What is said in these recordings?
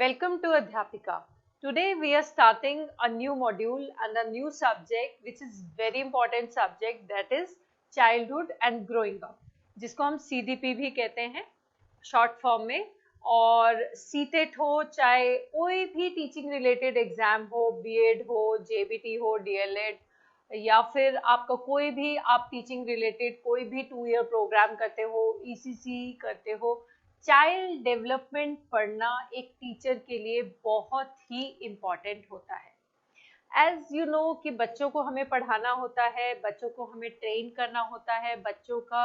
Welcome to Adhyapika. Today we are starting a new module and a new subject which is very important subject, that is childhood and growing up, जिसको हम CDP भी कहते हैं short form में। और CTET हो, चाहे कोई भी टीचिंग रिलेटेड एग्जाम हो, बीएड हो, जेबीटी हो, डीएलएड, या फिर आपका कोई भी आप टीचिंग रिलेटेड कोई भी 2 ईयर प्रोग्राम करते हो, ईसीसी करते हो, चाइल्ड डेवलपमेंट पढ़ना एक टीचर के लिए बहुत ही इम्पॉर्टेंट होता है। एज यू नो कि बच्चों को हमें पढ़ाना होता है, बच्चों को हमें ट्रेन करना होता है, बच्चों का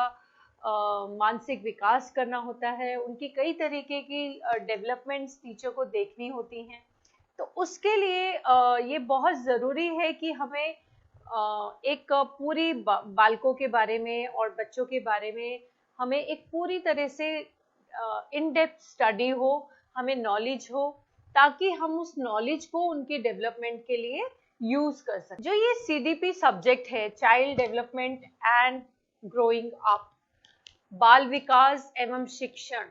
मानसिक विकास करना होता है, उनकी कई तरीके की डेवलपमेंट्स टीचर को देखनी होती हैं। तो उसके लिए ये बहुत ज़रूरी है कि हमें एक पूरी बालकों के बारे में और बच्चों के बारे में हमें एक पूरी तरह से इन डेप्थ स्टडी हो, हमें नॉलेज हो, ताकि हम उस नॉलेज को उनकी डेवलपमेंट के लिए यूज कर सकें। जो ये सीडीपी सब्जेक्ट है, child development and growing up, बाल विकास एवं शिक्षण,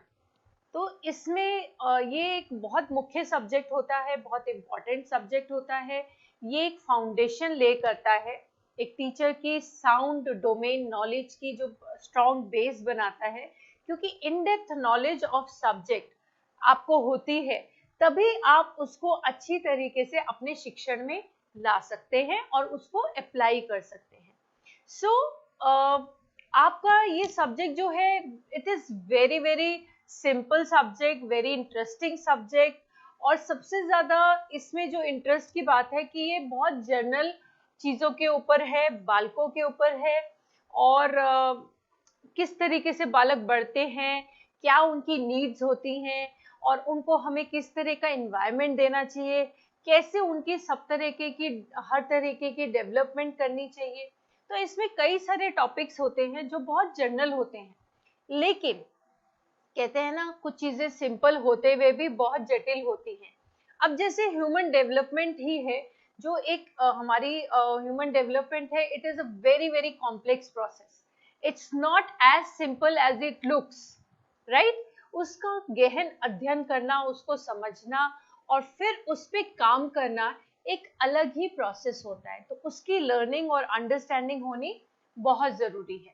तो इसमें ये एक बहुत मुख्य सब्जेक्ट होता है, बहुत इम्पोर्टेंट सब्जेक्ट होता है। ये एक फाउंडेशन ले करता है, एक टीचर की साउंड डोमेन नॉलेज की जो स्ट्रॉन्ग बेस बनाता है, क्योंकि in depth knowledge of subject आपको होती है तभी आप उसको अच्छी तरीके से अपने शिक्षण में ला सकते हैं और उसको अप्लाई कर सकते हैं। सो आपका ये सब्जेक्ट जो है, it is very very simple subject, very interesting subject, और सबसे ज़्यादा इसमें जो इंटरेस्ट की बात है कि ये बहुत जनरल चीज़ों के ऊपर है, बालकों के ऊपर है, और किस तरीके से बालक बढ़ते हैं, क्या उनकी नीड्स होती हैं, और उनको हमें किस तरह का एनवायरनमेंट देना चाहिए, कैसे उनकी सब तरीके की हर तरीके की डेवलपमेंट करनी चाहिए। तो इसमें कई सारे टॉपिक्स होते हैं जो बहुत जनरल होते हैं, लेकिन कहते हैं ना, कुछ चीज़ें सिंपल होते हुए भी बहुत जटिल होती हैं। अब जैसे ह्यूमन डेवलपमेंट ही है, जो एक हमारी ह्यूमन डेवलपमेंट है, it is a very very complex process. It's not as simple as it looks, right. उसका गहन अध्ययन करना, उसको समझना और फिर उस पर काम करना एक अलग ही प्रोसेस होता है। तो उसकी लर्निंग और अंडरस्टैंडिंग होनी बहुत ज़रूरी है।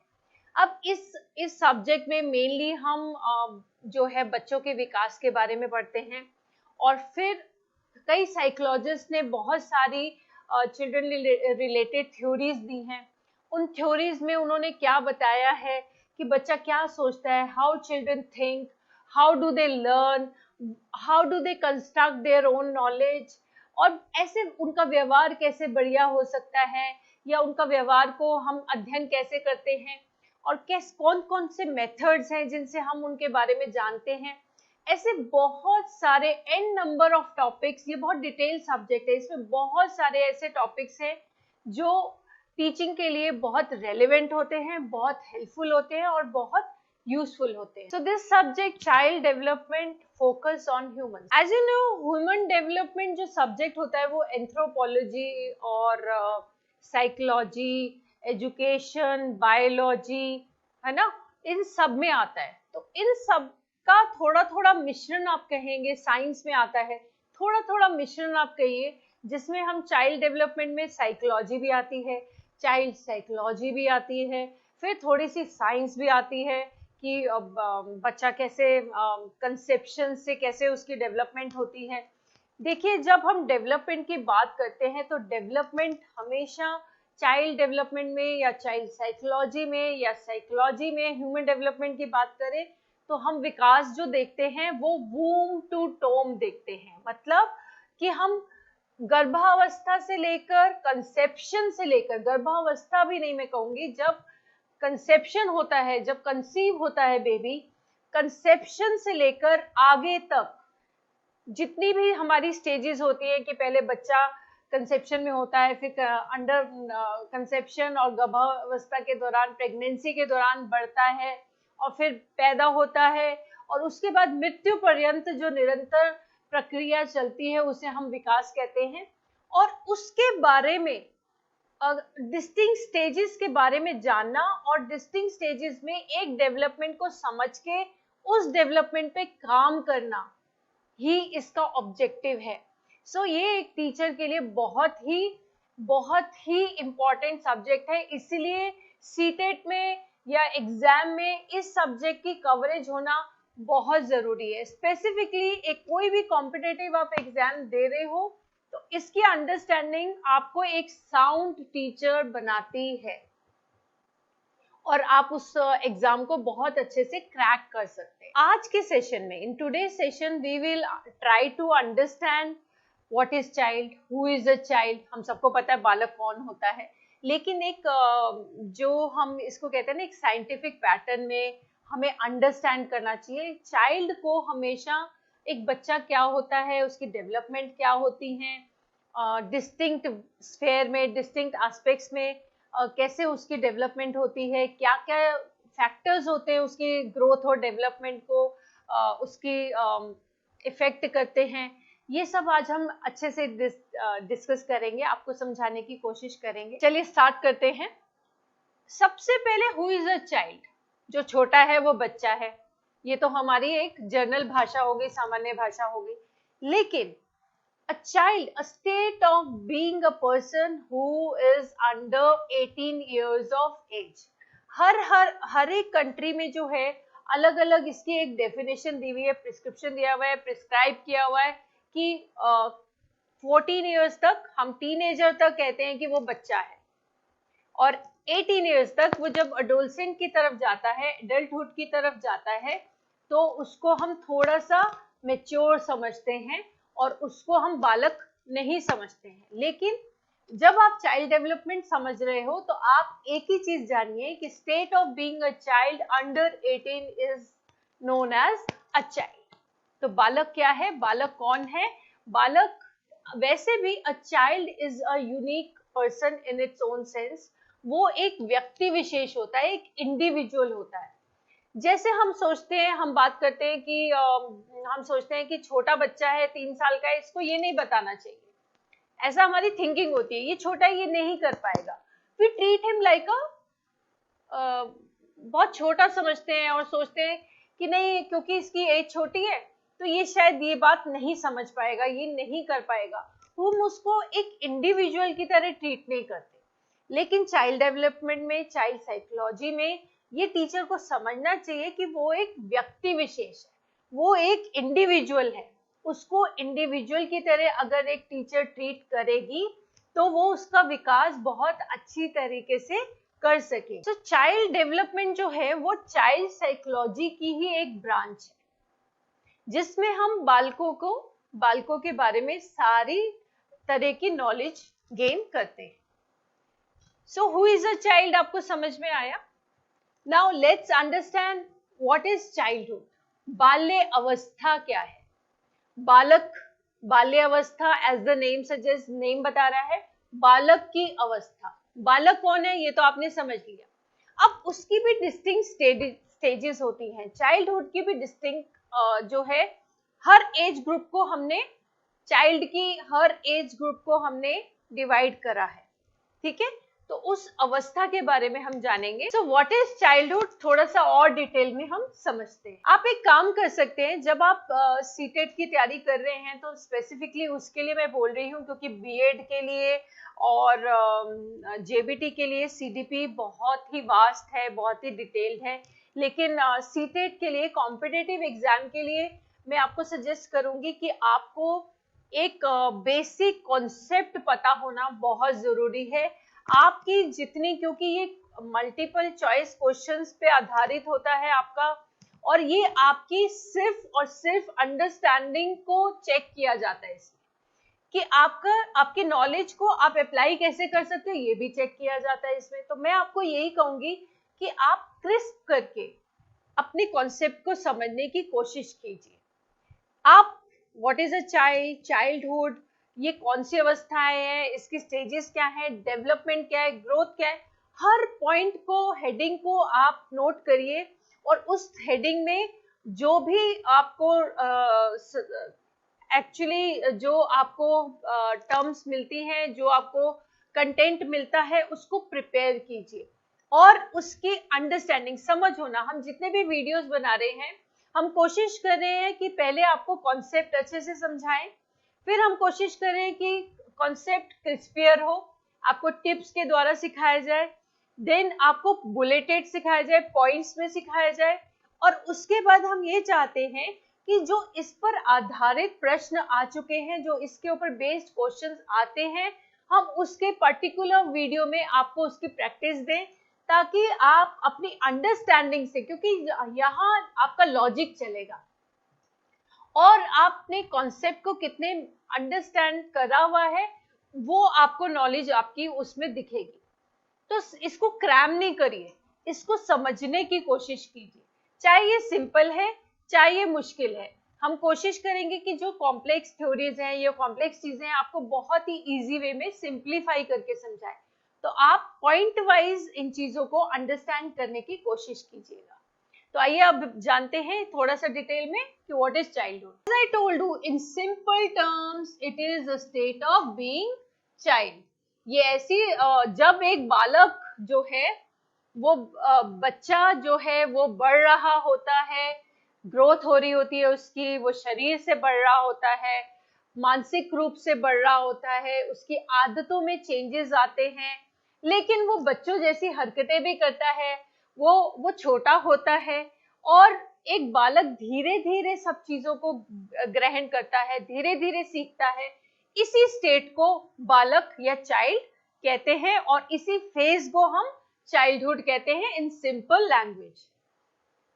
अब इस सब्जेक्ट में मेनली हम जो है बच्चों के विकास के बारे में पढ़ते हैं, और फिर कई साइकोलॉजिस्ट ने बहुत सारी चिल्ड्रन रिलेटेड थ्योरीज दी हैं। उन थ्योरीज में उन्होंने क्या बताया है कि बच्चा क्या सोचता है, how children think, how do they learn, how do they construct their own knowledge, और ऐसे उनका व्यवहार कैसे बढ़िया हो सकता है, या उनका व्यवहार को हम अध्ययन कैसे करते हैं, और कौन कौन से मेथड्स हैं जिनसे हम उनके बारे में जानते हैं। ऐसे बहुत सारे एन नंबर ऑफ टॉपिक्स, ये बहुत डिटेल सब्जेक्ट है, इसमें बहुत सारे ऐसे टॉपिक्स हैं जो टीचिंग के लिए बहुत रेलेवेंट होते हैं, बहुत हेल्पफुल होते हैं और बहुत यूजफुल होते हैं। So this subject child development focus on human. As you know, human development जो सब्जेक्ट होता है वो एंथ्रोपोलॉजी और साइकोलॉजी, एजुकेशन, बायोलॉजी, है ना, इन सब में आता है। तो इन सब का थोड़ा थोड़ा मिश्रण आप कहेंगे, साइंस में आता है, थोड़ा थोड़ा मिश्रण आप कहिए, जिसमें हम चाइल्ड डेवलपमेंट में साइकोलॉजी भी आती है, चाइल्ड साइकोलॉजी भी आती है, फिर थोड़ी सी साइंस भी आती है कि बच्चा कैसे कंसेप्शन से कैसे उसकी डेवलपमेंट होती है। देखिए, जब हम डेवलपमेंट की बात करते हैं तो डेवलपमेंट हमेशा चाइल्ड डेवलपमेंट में या चाइल्ड साइकोलॉजी में या साइकोलॉजी में ह्यूमन डेवलपमेंट की बात करें तो हम विकास जो देखते हैं वो वूम टू टोम देखते हैं। मतलब कि हम गर्भावस्था से लेकर कंसेप्शन से लेकर, गर्भावस्था भी नहीं मैं कहूँगी, जब कंसेप्शन होता है, जब कंसीव होता है बेबी, कंसेप्शन से लेकर आगे तक जितनी भी हमारी स्टेजेस होती है कि पहले बच्चा कंसेप्शन में होता है, फिर अंडर कंसेप्शन और गर्भावस्था के दौरान, प्रेगनेंसी के दौरान बढ़ता है, और फिर पैदा होता है, और उसके बाद मृत्यु पर्यंत जो निरंतर प्रक्रिया चलती है उसे हम विकास कहते हैं। और उसके बारे में डिस्टिंक्ट स्टेजेस के बारे में जानना और डिस्टिंक्ट स्टेजेस में एक डेवलपमेंट को समझ के उस डेवलपमेंट पे काम करना, ही इसका ऑब्जेक्टिव है। सो ये एक टीचर के लिए बहुत ही इम्पोर्टेंट सब्जेक्ट है, इसीलिए सीटेट में या एग्जाम में इस सब्जेक्ट की कवरेज होना बहुत जरूरी है। स्पेसिफिकली एक कोई भी कॉम्पिटिटिव आप एग्जाम दे रहे हो तो इसकी अंडरस्टैंडिंग आपको एक साउंड टीचर बनाती है और आप उस एग्जाम को बहुत अच्छे से क्रैक कर सकते हैं। आज के सेशन में, in today session, we will try to understand what is child, who is a child. हम सबको पता है बालक कौन होता है, लेकिन एक जो हम इसको कहते हैं ना, एक साइंटिफिक पैटर्न में हमें अंडरस्टैंड करना चाहिए चाइल्ड को हमेशा। एक बच्चा क्या होता है, उसकी डेवलपमेंट क्या होती है, डिस्टिंक्ट स्फेयर में, डिस्टिंक्ट एस्पेक्ट्स में कैसे उसकी डेवलपमेंट होती है, क्या क्या फैक्टर्स होते हैं उसकी ग्रोथ और डेवलपमेंट को उसकी इफेक्ट करते हैं, ये सब आज हम अच्छे से डिस्कस करेंगे, आपको समझाने की कोशिश करेंगे। चलिए स्टार्ट करते हैं। सबसे पहले हु इज अ चाइल्ड, जो छोटा है वो बच्चा है, ये तो हमारी एक जनरल भाषा हो गई, सामान्य भाषा हो गई। लेकिन a child, a state of being a person who is under 18 years of age। हर एक कंट्री में जो है अलग अलग इसकी एक डेफिनेशन दी हुई है, प्रिस्क्रिप्शन दिया हुआ है, प्रिस्क्राइब किया हुआ है कि 14 इयर्स तक, हम टीनेजर तक कहते हैं कि वो बच्चा है, और 18 इयर्स तक वो जब अडोलसेंट की तरफ जाता है, एडल्टहुड की तरफ जाता है, तो उसको हम थोड़ा सा मेच्योर समझते हैं और उसको हम बालक नहीं समझते हैं। लेकिन जब आप चाइल्ड डेवलपमेंट समझ रहे हो तो आप एक ही चीज जानिए कि state of being a child under 18 is known as a child. तो बालक क्या है, बालक कौन है? बालक वैसे भी a child is a unique person in its own sense. वो एक व्यक्ति विशेष होता है, एक इंडिविजुअल होता है। जैसे हम सोचते हैं, हम बात करते हैं कि हम सोचते हैं कि छोटा बच्चा है, 3 साल का है, इसको ये नहीं बताना चाहिए, ऐसा हमारी थिंकिंग होती है, ये छोटा है, ये नहीं कर पाएगा। वी ट्रीट हिम लाइक बहुत छोटा समझते हैं और सोचते हैं कि नहीं, क्योंकि इसकी एज छोटी है तो ये शायद ये बात नहीं समझ पाएगा, ये नहीं कर पाएगा। हम उसको एक इंडिविजुअल की तरह ट्रीट नहीं करते। लेकिन चाइल्ड डेवलपमेंट में, चाइल्ड साइकोलॉजी में ये टीचर को समझना चाहिए कि वो एक व्यक्ति विशेष है, वो एक इंडिविजुअल है। उसको इंडिविजुअल की तरह अगर एक टीचर ट्रीट करेगी तो वो उसका विकास बहुत अच्छी तरीके से कर सके। तो चाइल्ड डेवलपमेंट जो है वो चाइल्ड साइकोलॉजी की ही एक ब्रांच है, जिसमें हम बालकों के बारे में सारी तरह की नॉलेज गेन करते हैं। So who is a child आपको समझ में आया? Now let's understand what is childhood। बाल्य अवस्था क्या है? बालक, बाल्य अवस्था as the name suggest, name बता रहा है बालक की अवस्था। बालक कौन है ये तो आपने समझ लिया। अब उसकी भी डिस्टिंक्ट स्टेजेस होती हैं, चाइल्डहुड की भी डिस्टिंक्ट जो है, हर एज ग्रुप को हमने, चाइल्ड की हर एज ग्रुप को हमने डिवाइड करा है, ठीक है? तो उस अवस्था के बारे में हम जानेंगे। सो व्हाट इज चाइल्डहुड, थोड़ा सा और डिटेल में हम समझते हैं। आप एक काम कर सकते हैं, जब आप सीटेट की तैयारी कर रहे हैं तो स्पेसिफिकली उसके लिए मैं बोल रही हूँ, क्योंकि बीएड के लिए और जेबीटी के लिए सीडीपी बहुत ही वास्ट है, बहुत ही डिटेल्ड है। लेकिन सीटेट के लिए, कॉम्पिटिटिव एग्जाम के लिए, मैं आपको सजेस्ट करूंगी कि आपको एक बेसिक कॉन्सेप्ट पता होना बहुत जरूरी है। आपकी जितनी, क्योंकि ये मल्टीपल चॉइस क्वेश्चंस पे आधारित होता है आपका, और ये आपकी सिर्फ और सिर्फ अंडरस्टैंडिंग को चेक किया जाता है इसमें, कि आपकी नॉलेज को आप अप्लाई कैसे कर सकते हो ये भी चेक किया जाता है इसमें। तो मैं आपको यही कहूंगी कि आप क्रिस्प करके अपने कॉन्सेप्ट को समझने की कोशिश कीजिए। आप what is a child, childhood, ये कौन सी अवस्थाएं हैं, इसकी स्टेजेस क्या है, डेवलपमेंट क्या है, ग्रोथ क्या है, हर पॉइंट को, हेडिंग को आप नोट करिए, और उस हेडिंग में जो भी आपको एक्चुअली जो आपको टर्म्स मिलती हैं, जो आपको कंटेंट मिलता है, उसको प्रिपेयर कीजिए और उसकी अंडरस्टैंडिंग, समझ होना। हम जितने भी वीडियोस बना रहे हैं हम कोशिश कर रहे हैं कि पहले आपको कॉन्सेप्ट अच्छे से समझाएं, फिर हम कोशिश कर रहे हैं कि कॉन्सेप्ट क्रिस्पियर हो, आपको टिप्स के द्वारा सिखाया जाए, देन आपको बुलेटेड सिखाया जाए, पॉइंट्स में सिखाया जाए, और उसके बाद हम ये चाहते हैं कि जो इस पर आधारित प्रश्न आ चुके हैं, जो इसके ऊपर बेस्ड क्वेश्चंस आते हैं, हम उसके पर्टिकुलर वीडियो में आपको उसकी प्रैक्टिस दें, ताकि आप अपनी अंडरस्टैंडिंग से, क्योंकि यहाँ आपका लॉजिक चलेगा और आपने कॉन्सेप्ट को कितने अंडरस्टैंड करा हुआ है वो आपको नॉलेज आपकी उसमें दिखेगी। तो इसको क्रैम नहीं करिए, इसको समझने की कोशिश कीजिए, चाहे ये सिंपल है चाहे ये मुश्किल है। हम कोशिश करेंगे कि जो कॉम्प्लेक्स थ्योरीज हैं, ये कॉम्प्लेक्स चीजें हैं, आपको बहुत ही इजी वे में सिंप्लीफाई करके समझाएं, तो आप पॉइंट वाइज इन चीजों को अंडरस्टैंड करने की कोशिश कीजिएगा। तो आइए अब जानते हैं थोड़ा सा डिटेल में कि what is childhood. As I told you, in simple terms it is a state of being child. ये ऐसी जब एक बालक जो है वो बच्चा जो है वो बढ़ रहा होता है, ग्रोथ हो रही होती है उसकी, वो शरीर से बढ़ रहा होता है, मानसिक रूप से बढ़ रहा होता है, उसकी आदतों में चेंजेस आते हैं, लेकिन वो बच्चों जैसी हरकतें भी करता है, वो छोटा होता है, और एक बालक धीरे धीरे सब चीजों को ग्रहण करता है, धीरे धीरे सीखता है। इसी स्टेट को बालक या चाइल्ड कहते हैं, और इसी फेज को हम चाइल्डहुड कहते हैं in simple language.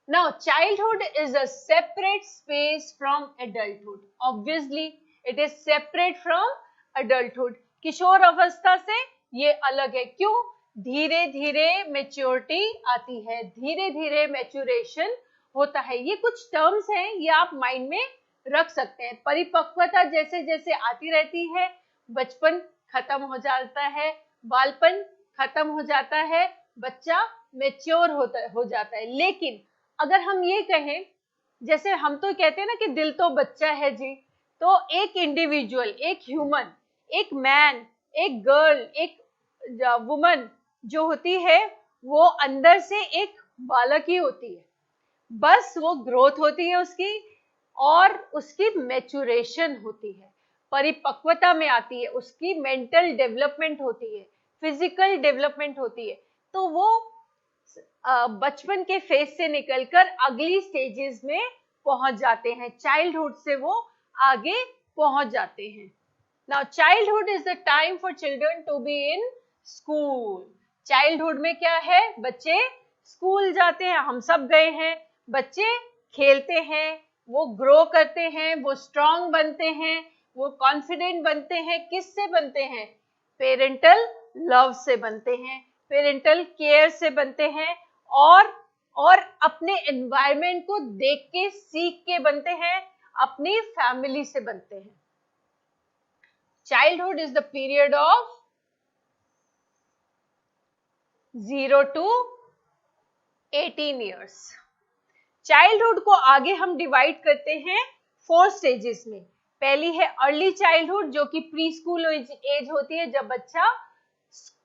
Now, childhood is a separate space from adulthood. Obviously, it is separate from adulthood. किशोर अवस्था से ये अलग है। क्यों? धीरे धीरे मेच्योरिटी आती है, धीरे धीरे मैच्योरेशन होता है। ये कुछ टर्म्स हैं, ये आप माइंड में रख सकते हैं। परिपक्वता जैसे जैसे आती रहती है, बचपन खत्म हो जाता है, बालपन खत्म हो जाता है, बच्चा मेच्योर हो जाता है। लेकिन अगर हम ये कहें, जैसे हम तो कहते हैं ना कि दिल तो बच्चा है जी, तो एक इंडिविजुअल, एक ह्यूमन, एक मैन, एक गर्ल, एक वुमन जो होती है वो अंदर से एक बालक ही होती है, बस वो ग्रोथ होती है उसकी और उसकी मैच्योरेशन होती है, परिपक्वता में आती है, उसकी मेंटल डेवलपमेंट होती है, फिजिकल डेवलपमेंट होती है। तो वो बचपन के फेज से निकलकर अगली स्टेजेस में पहुंच जाते हैं, चाइल्डहुड से वो आगे पहुंच जाते हैं। Now childhood is the time for children to be in school. Childhood में क्या है? बच्चे स्कूल जाते हैं, हम सब गए हैं, बच्चे खेलते हैं, वो ग्रो करते हैं, वो स्ट्रांग बनते हैं, वो कॉन्फिडेंट बनते हैं। किससे बनते हैं? पेरेंटल लव से बनते हैं, पेरेंटल केयर से बनते हैं, और अपने एनवायरनमेंट को देख के सीख के बनते हैं, अपनी फैमिली से बनते हैं। Childhood is the period of 0 to 18 years। Childhood को आगे हम डिवाइड करते हैं 4 स्टेजेस में। पहली है अर्ली चाइल्डहुड, जो कि प्री स्कूल एज होती है, जब बच्चा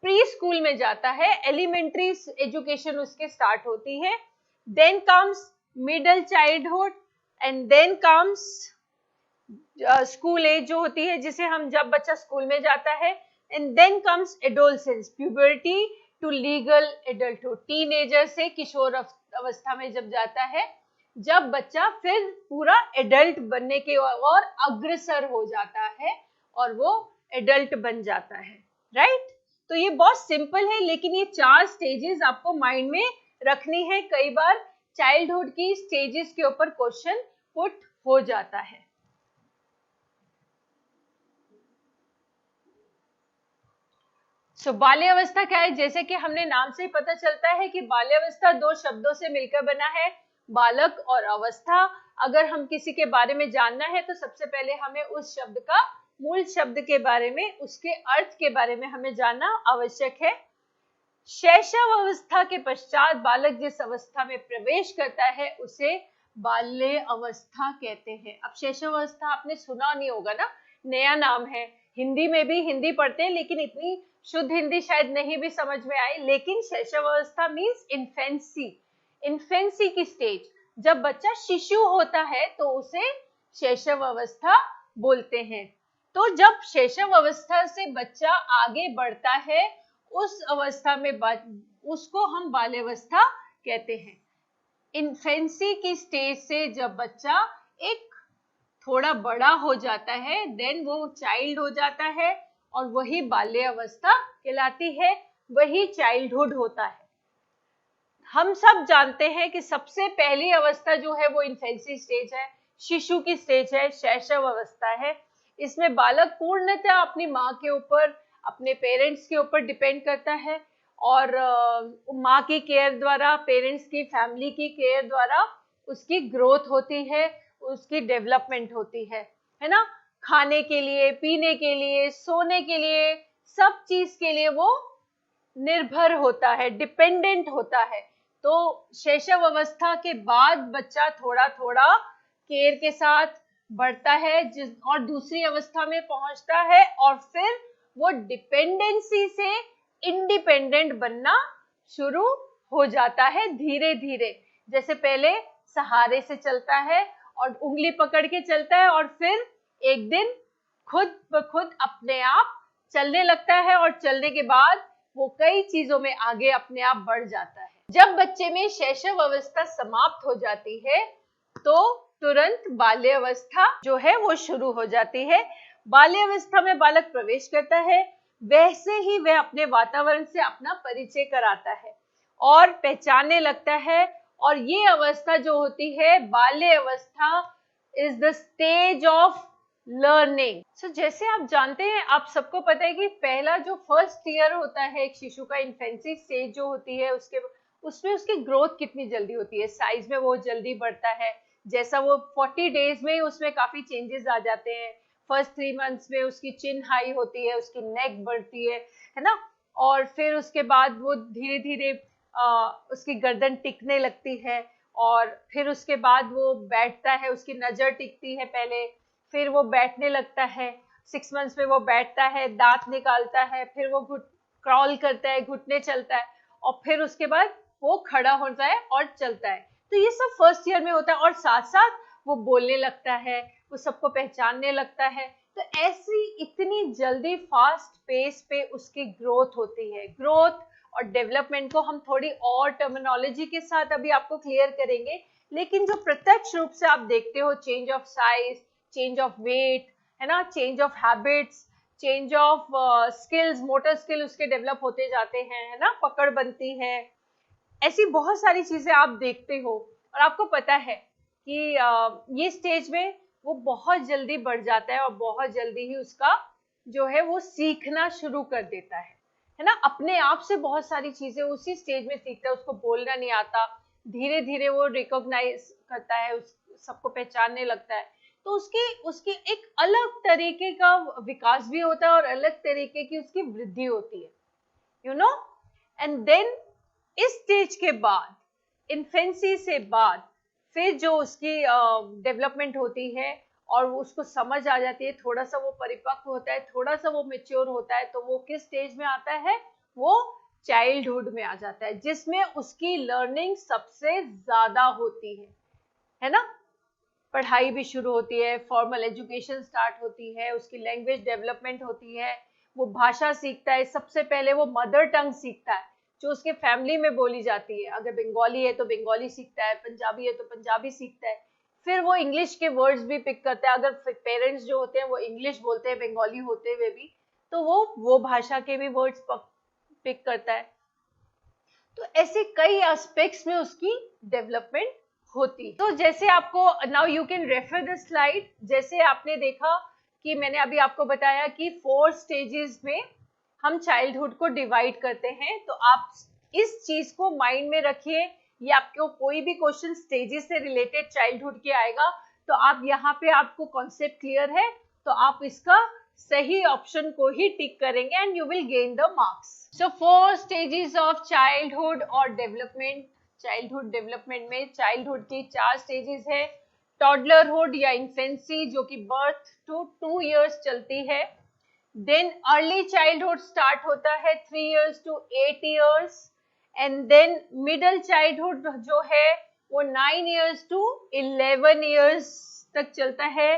प्री स्कूल में जाता है, एलिमेंट्री एजुकेशन उसके स्टार्ट होती है। Then comes middle childhood and then comes school age जो होती है, जिसे हम जब बच्चा स्कूल में जाता है, and then comes adolescence, puberty to legal adulthood, teenager से किशोर अवस्था में जब जाता है, जब बच्चा फिर पूरा एडल्ट बनने के और अग्रसर हो जाता है और वो एडल्ट बन जाता है, राइट? तो ये बहुत सिंपल है, लेकिन ये 4 स्टेजेस आपको माइंड में रखनी है। कई बार चाइल्डहुड की स्टेजेस के ऊपर क्वेश्चन पुट हो जाता है। बाल्यावस्था क्या है? जैसे कि हमने नाम से ही पता चलता है कि बाल्यावस्था 2 शब्दों से मिलकर बना है, बालक और अवस्था। अगर हम किसी के बारे में जानना है तो सबसे पहले हमें उस शब्द का मूल शब्द के बारे में, उसके अर्थ के बारे में हमें जानना आवश्यक है। शैशव अवस्था के पश्चात बालक जिस अवस्था में प्रवेश करता है उसे बाल्य अवस्था कहते हैं। अब शैशव अवस्था आपने सुना नहीं होगा ना, नया नाम है। हिंदी में भी हिंदी पढ़ते हैं, लेकिन इतनी शुद्ध हिंदी शायद नहीं भी समझ में आए। लेकिन शैशव अवस्था मीन्स इन्फेंसी, इन्फेंसी की स्टेज, जब बच्चा शिशु होता है तो उसे शैशव अवस्था बोलते हैं। तो जब शैशव अवस्था से बच्चा आगे बढ़ता है, उस अवस्था में उसको हम बाल्यावस्था कहते हैं। इन्फेंसी की स्टेज से जब बच्चा एक थोड़ा बड़ा हो जाता है, देन वो चाइल्ड हो जाता है, और वही बाल्यावस्था कहलाती है, वही चाइल्डहुड होता है। हम सब जानते हैं कि सबसे पहली अवस्था जो है वो इन्फेंसी स्टेज है, शिशु की स्टेज है, शैशव अवस्था है। इसमें बालक पूर्णतः अपनी माँ के ऊपर, अपने पेरेंट्स के ऊपर डिपेंड करता है, और माँ की केयर द्वारा, पेरेंट्स की, फैमिली की केयर द्वारा उसकी ग्रोथ होती है, उसकी डेवलपमेंट होती है ना। खाने के लिए, पीने के लिए, सोने के लिए, सब चीज के लिए वो निर्भर होता है, डिपेंडेंट होता है। तो शैशव अवस्था के बाद बच्चा थोड़ा थोड़ा केयर के साथ बढ़ता है, और दूसरी अवस्था में पहुंचता है, और फिर वो डिपेंडेंसी से इंडिपेंडेंट बनना शुरू हो जाता है धीरे धीरे। जैसे पहले सहारे से चलता है और उंगली पकड़ के चलता है, और फिर एक दिन खुद ब खुद अपने आप चलने लगता है, और चलने के बाद वो कई चीजों में आगे अपने आप बढ़ जाता है। जब बच्चे में शैशव अवस्था समाप्त हो जाती है तो तुरंत बाल्यावस्था जो है वो शुरू हो जाती है। बाल्यावस्था में बालक प्रवेश करता है, वैसे ही वह अपने वातावरण से अपना परिचय कराता है और पहचानने लगता है। और ये अवस्था जो होती है, बाल्य अवस्था, is the stage of learning. So जैसे आप जानते हैं, आप सबको पता है कि पहला जो फर्स्ट ईयर होता है एक शिशु का, इन्फेंसी स्टेज जो होती है, उसमें उसकी ग्रोथ कितनी जल्दी होती है, साइज में वो जल्दी बढ़ता है। जैसा वो 40 डेज में उसमें काफी चेंजेस आ जाते हैं। फर्स्ट 3 मंथ्स में उसकी चिन हाई होती है, उसकी नेक बढ़ती है ना। और फिर उसके बाद वो धीरे धीरे उसकी गर्दन टिकने लगती है, और फिर उसके बाद वो बैठता है, उसकी नजर टिकती है पहले, फिर वो बैठने लगता है। 6 मंथ्स में वो बैठता है, दांत निकालता है, फिर वो क्रॉल करता है, घुटने चलता है, और फिर उसके बाद वो खड़ा होता है और चलता है। तो ये सब फर्स्ट ईयर में होता है, और साथ साथ वो बोलने लगता है, वो सबको पहचानने लगता है। तो ऐसी इतनी जल्दी फास्ट पेस पे उसकी ग्रोथ होती है। ग्रोथ और डेवलपमेंट को हम थोड़ी और टर्मिनोलॉजी के साथ अभी आपको क्लियर करेंगे, लेकिन जो प्रत्यक्ष रूप से आप देखते हो, change of size, change of weight, है ना, change of habits, change of skills, motor skill उसके डेवलप होते जाते हैं, है ना, पकड़ बनती है। ऐसी बहुत सारी चीजें आप देखते हो, और आपको पता है कि ये स्टेज में वो बहुत जल्दी बढ़ जाता है, और बहुत जल्दी ही उसका जो है वो सीखना शुरू कर देता है ना। अपने आप से बहुत सारी चीजें उसी स्टेज में सीखता है। उसको बोलना नहीं आता, धीरे धीरे वो रिकॉग्नाइज करता है, उस सबको पहचानने लगता है। तो उसकी एक अलग तरीके का विकास भी होता है, और अलग तरीके की उसकी वृद्धि होती है, यू नो। एंड देन इस स्टेज के बाद, इन्फेंसी से बाद, फिर जो उसकी डेवलपमेंट होती है, और उसको समझ आ जाती है, थोड़ा सा वो परिपक्व होता है, थोड़ा सा वो मैच्योर होता है, तो वो किस स्टेज में आता है, वो चाइल्डहुड में आ जाता है, जिसमें उसकी लर्निंग सबसे ज्यादा होती है ना। पढ़ाई भी शुरू होती है, फॉर्मल एजुकेशन स्टार्ट होती है, उसकी लैंग्वेज डेवलपमेंट होती है, वो भाषा सीखता है। सबसे पहले वो मदर टंग सीखता है, जो उसके फैमिली में बोली जाती है। अगर बंगाली है तो बंगाली सीखता है, पंजाबी है तो पंजाबी सीखता है। फिर वो इंग्लिश के वर्ड्स भी पिक करता है। अगर पेरेंट्स जो होते हैं वो इंग्लिश बोलते हैं बंगाली होते हुए भी, तो वो भाषा के भी वर्ड्स पिक करता है। तो ऐसे कई एस्पेक्ट्स में उसकी डेवलपमेंट होती। तो जैसे आपको, now you can refer the slide. जैसे आपने देखा कि मैंने अभी आपको बताया कि 4 स्टेजेस में हम चाइल्डहुड को डिवाइड करते हैं। तो आप इस चीज को माइंड में रखिए। ये आपको कोई भी क्वेश्चन स्टेजेस से रिलेटेड चाइल्डहुड के आएगा, तो आप यहाँ पे, आपको कॉन्सेप्ट क्लियर है तो आप इसका सही ऑप्शन को ही टिक करेंगे, and you will gain the marks. So 4 stages of childhood और डेवलपमेंट। चाइल्डहुड डेवलपमेंट में चाइल्डहुड की 4 स्टेजेस है। टॉडलरहुड या इन्फेंसी, जो कि बर्थ टू 2 इयर्स चलती है। देन अर्ली चाइल्डहुड स्टार्ट होता है 3 years to 8 years. And then middle childhood जो है वो 9 years to 11 years तक चलता है।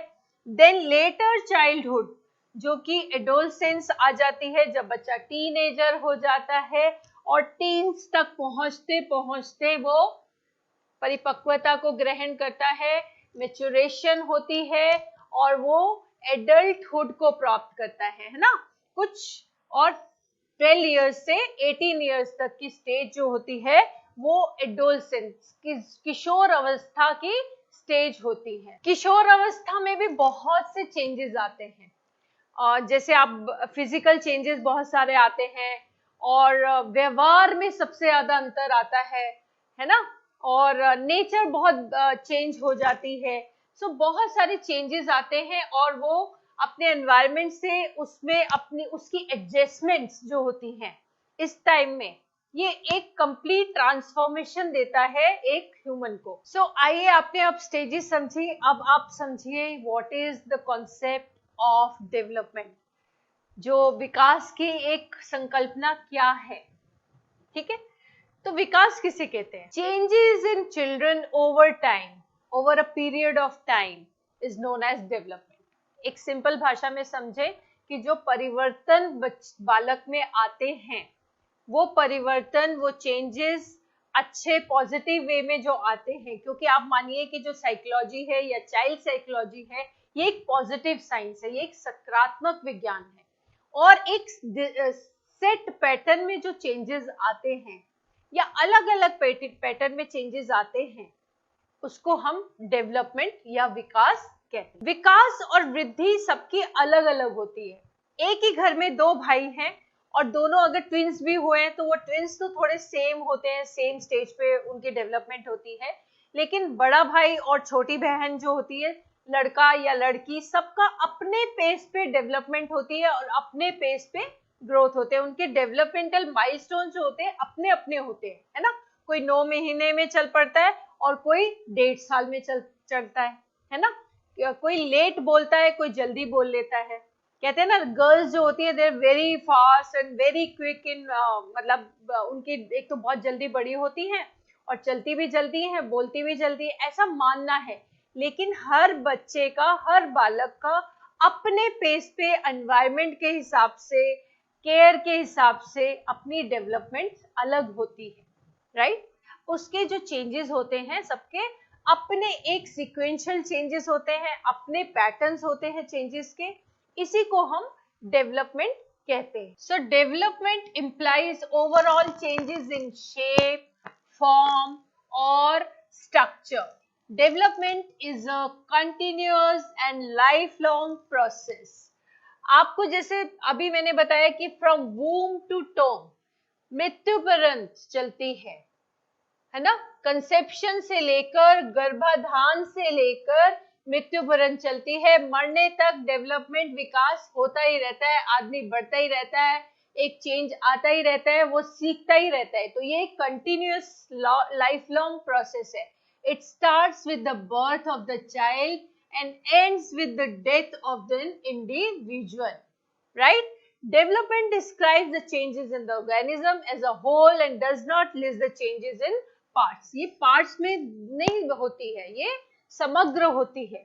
देन लेटर चाइल्डहुड, जो कि एडोलसेंस आ जाती है, जब बच्चा टीनेजर हो जाता है और टीन्स तक पहुंचते पहुंचते वो परिपक्वता को ग्रहण करता है, मैच्योरेशन होती है और वो एडल्टहुड को प्राप्त करता है ना कुछ। और 12 इयर्स से 18 इयर्स तक की स्टेज जो होती है वो एडोलसेंस, किशोर अवस्था की स्टेज होती है। किशोर अवस्था में भी बहुत से चेंजेस आते हैं, और जैसे आप फिजिकल चेंजेस बहुत सारे आते हैं, और व्यवहार में सबसे ज्यादा अंतर आता है ना, और नेचर बहुत चेंज हो जाती है। सो बहुत सारे चेंजेस आते हैं और वो अपने एनवायरनमेंट से उसमें अपनी उसकी एडजस्टमेंट्स जो होती हैं इस टाइम में, ये एक कंप्लीट ट्रांसफॉर्मेशन देता है एक ह्यूमन को। सो आइए आपने अब स्टेजेस समझी, अब आप समझिए what is the concept of development, जो विकास की एक संकल्पना क्या है। ठीक है, तो विकास किसे कहते हैं? Changes in children over time, over a period of time is known as development. एक सिंपल भाषा में समझे कि जो परिवर्तन बालक में आते हैं, वो परिवर्तन, वो चेंजेस अच्छे पॉजिटिव वे में जो आते हैं, क्योंकि आप मानिए कि जो साइकोलॉजी है या चाइल्ड साइकोलॉजी है, ये एक पॉजिटिव साइंस है, ये एक सकारात्मक विज्ञान है, और एक सेट पैटर्न में जो चेंजेस आते हैं या अलग अलग पैटर्न में चेंजेस आते हैं, उसको हम डेवलपमेंट या विकास कहते हैं। विकास और वृद्धि सबकी अलग अलग होती है। एक ही घर में दो भाई हैं और दोनों अगर ट्विंस भी हुए हैं तो वो ट्विंस तो थोड़े सेम होते हैं, सेम स्टेज पे उनकी डेवलपमेंट होती है, लेकिन बड़ा भाई और छोटी बहन जो होती है, लड़का या लड़की, सबका अपने पेस पे डेवलपमेंट होती है और अपने पेस पे ग्रोथ होते हैं। उनके डेवलपमेंटल माइलस्टोन जो होते हैं अपने अपने होते हैं, है ना। कोई 9 महीने में चल पड़ता है और कोई 1.5 साल में चलता है ना। कोई लेट बोलता है, कोई जल्दी बोल लेता है। कहते हैं ना, गर्ल्स जो होती है they are very fast and very quick in, मतलब उनकी एक तो बहुत जल्दी बड़ी होती हैं और चलती भी जल्दी है, बोलती भी जल्दी है, ऐसा मानना है। लेकिन हर बच्चे का, हर बालक का अपने पेस पे, एनवायरनमेंट के हिसाब से, केयर के हिसाब से अपनी डेवलपमेंट अलग होती है, राइट। उसके जो चेंजेस होते हैं सबके अपने एक सीक्वेंशियल चेंजेस होते हैं, अपने पैटर्न्स होते हैं चेंजेस के, इसी को हम डेवलपमेंट कहते हैं। So development implies overall changes in shape, form और structure. Development is a continuous and life long process. आपको जैसे अभी मैंने बताया कि फ्रॉम वूम टू टोम, मृत्यु पर्यंत चलती है ना। कंसेप्शन से लेकर, गर्भाधान से लेकर मृत्यु पर्यंत चलती है। मरने तक डेवलपमेंट, विकास होता ही रहता है, आदमी बढ़ता ही रहता है, एक चेंज आता ही रहता है, वो सीखता ही रहता है। तो ये एक कंटिन्यूअस लाइफ लॉन्ग प्रोसेस है। It starts with the birth of the child and ends with the death of the individual, right? Development describes the changes in the organism as a whole and does not list the changes in parts. ये parts में नहीं होती है, ये समग्र होती है,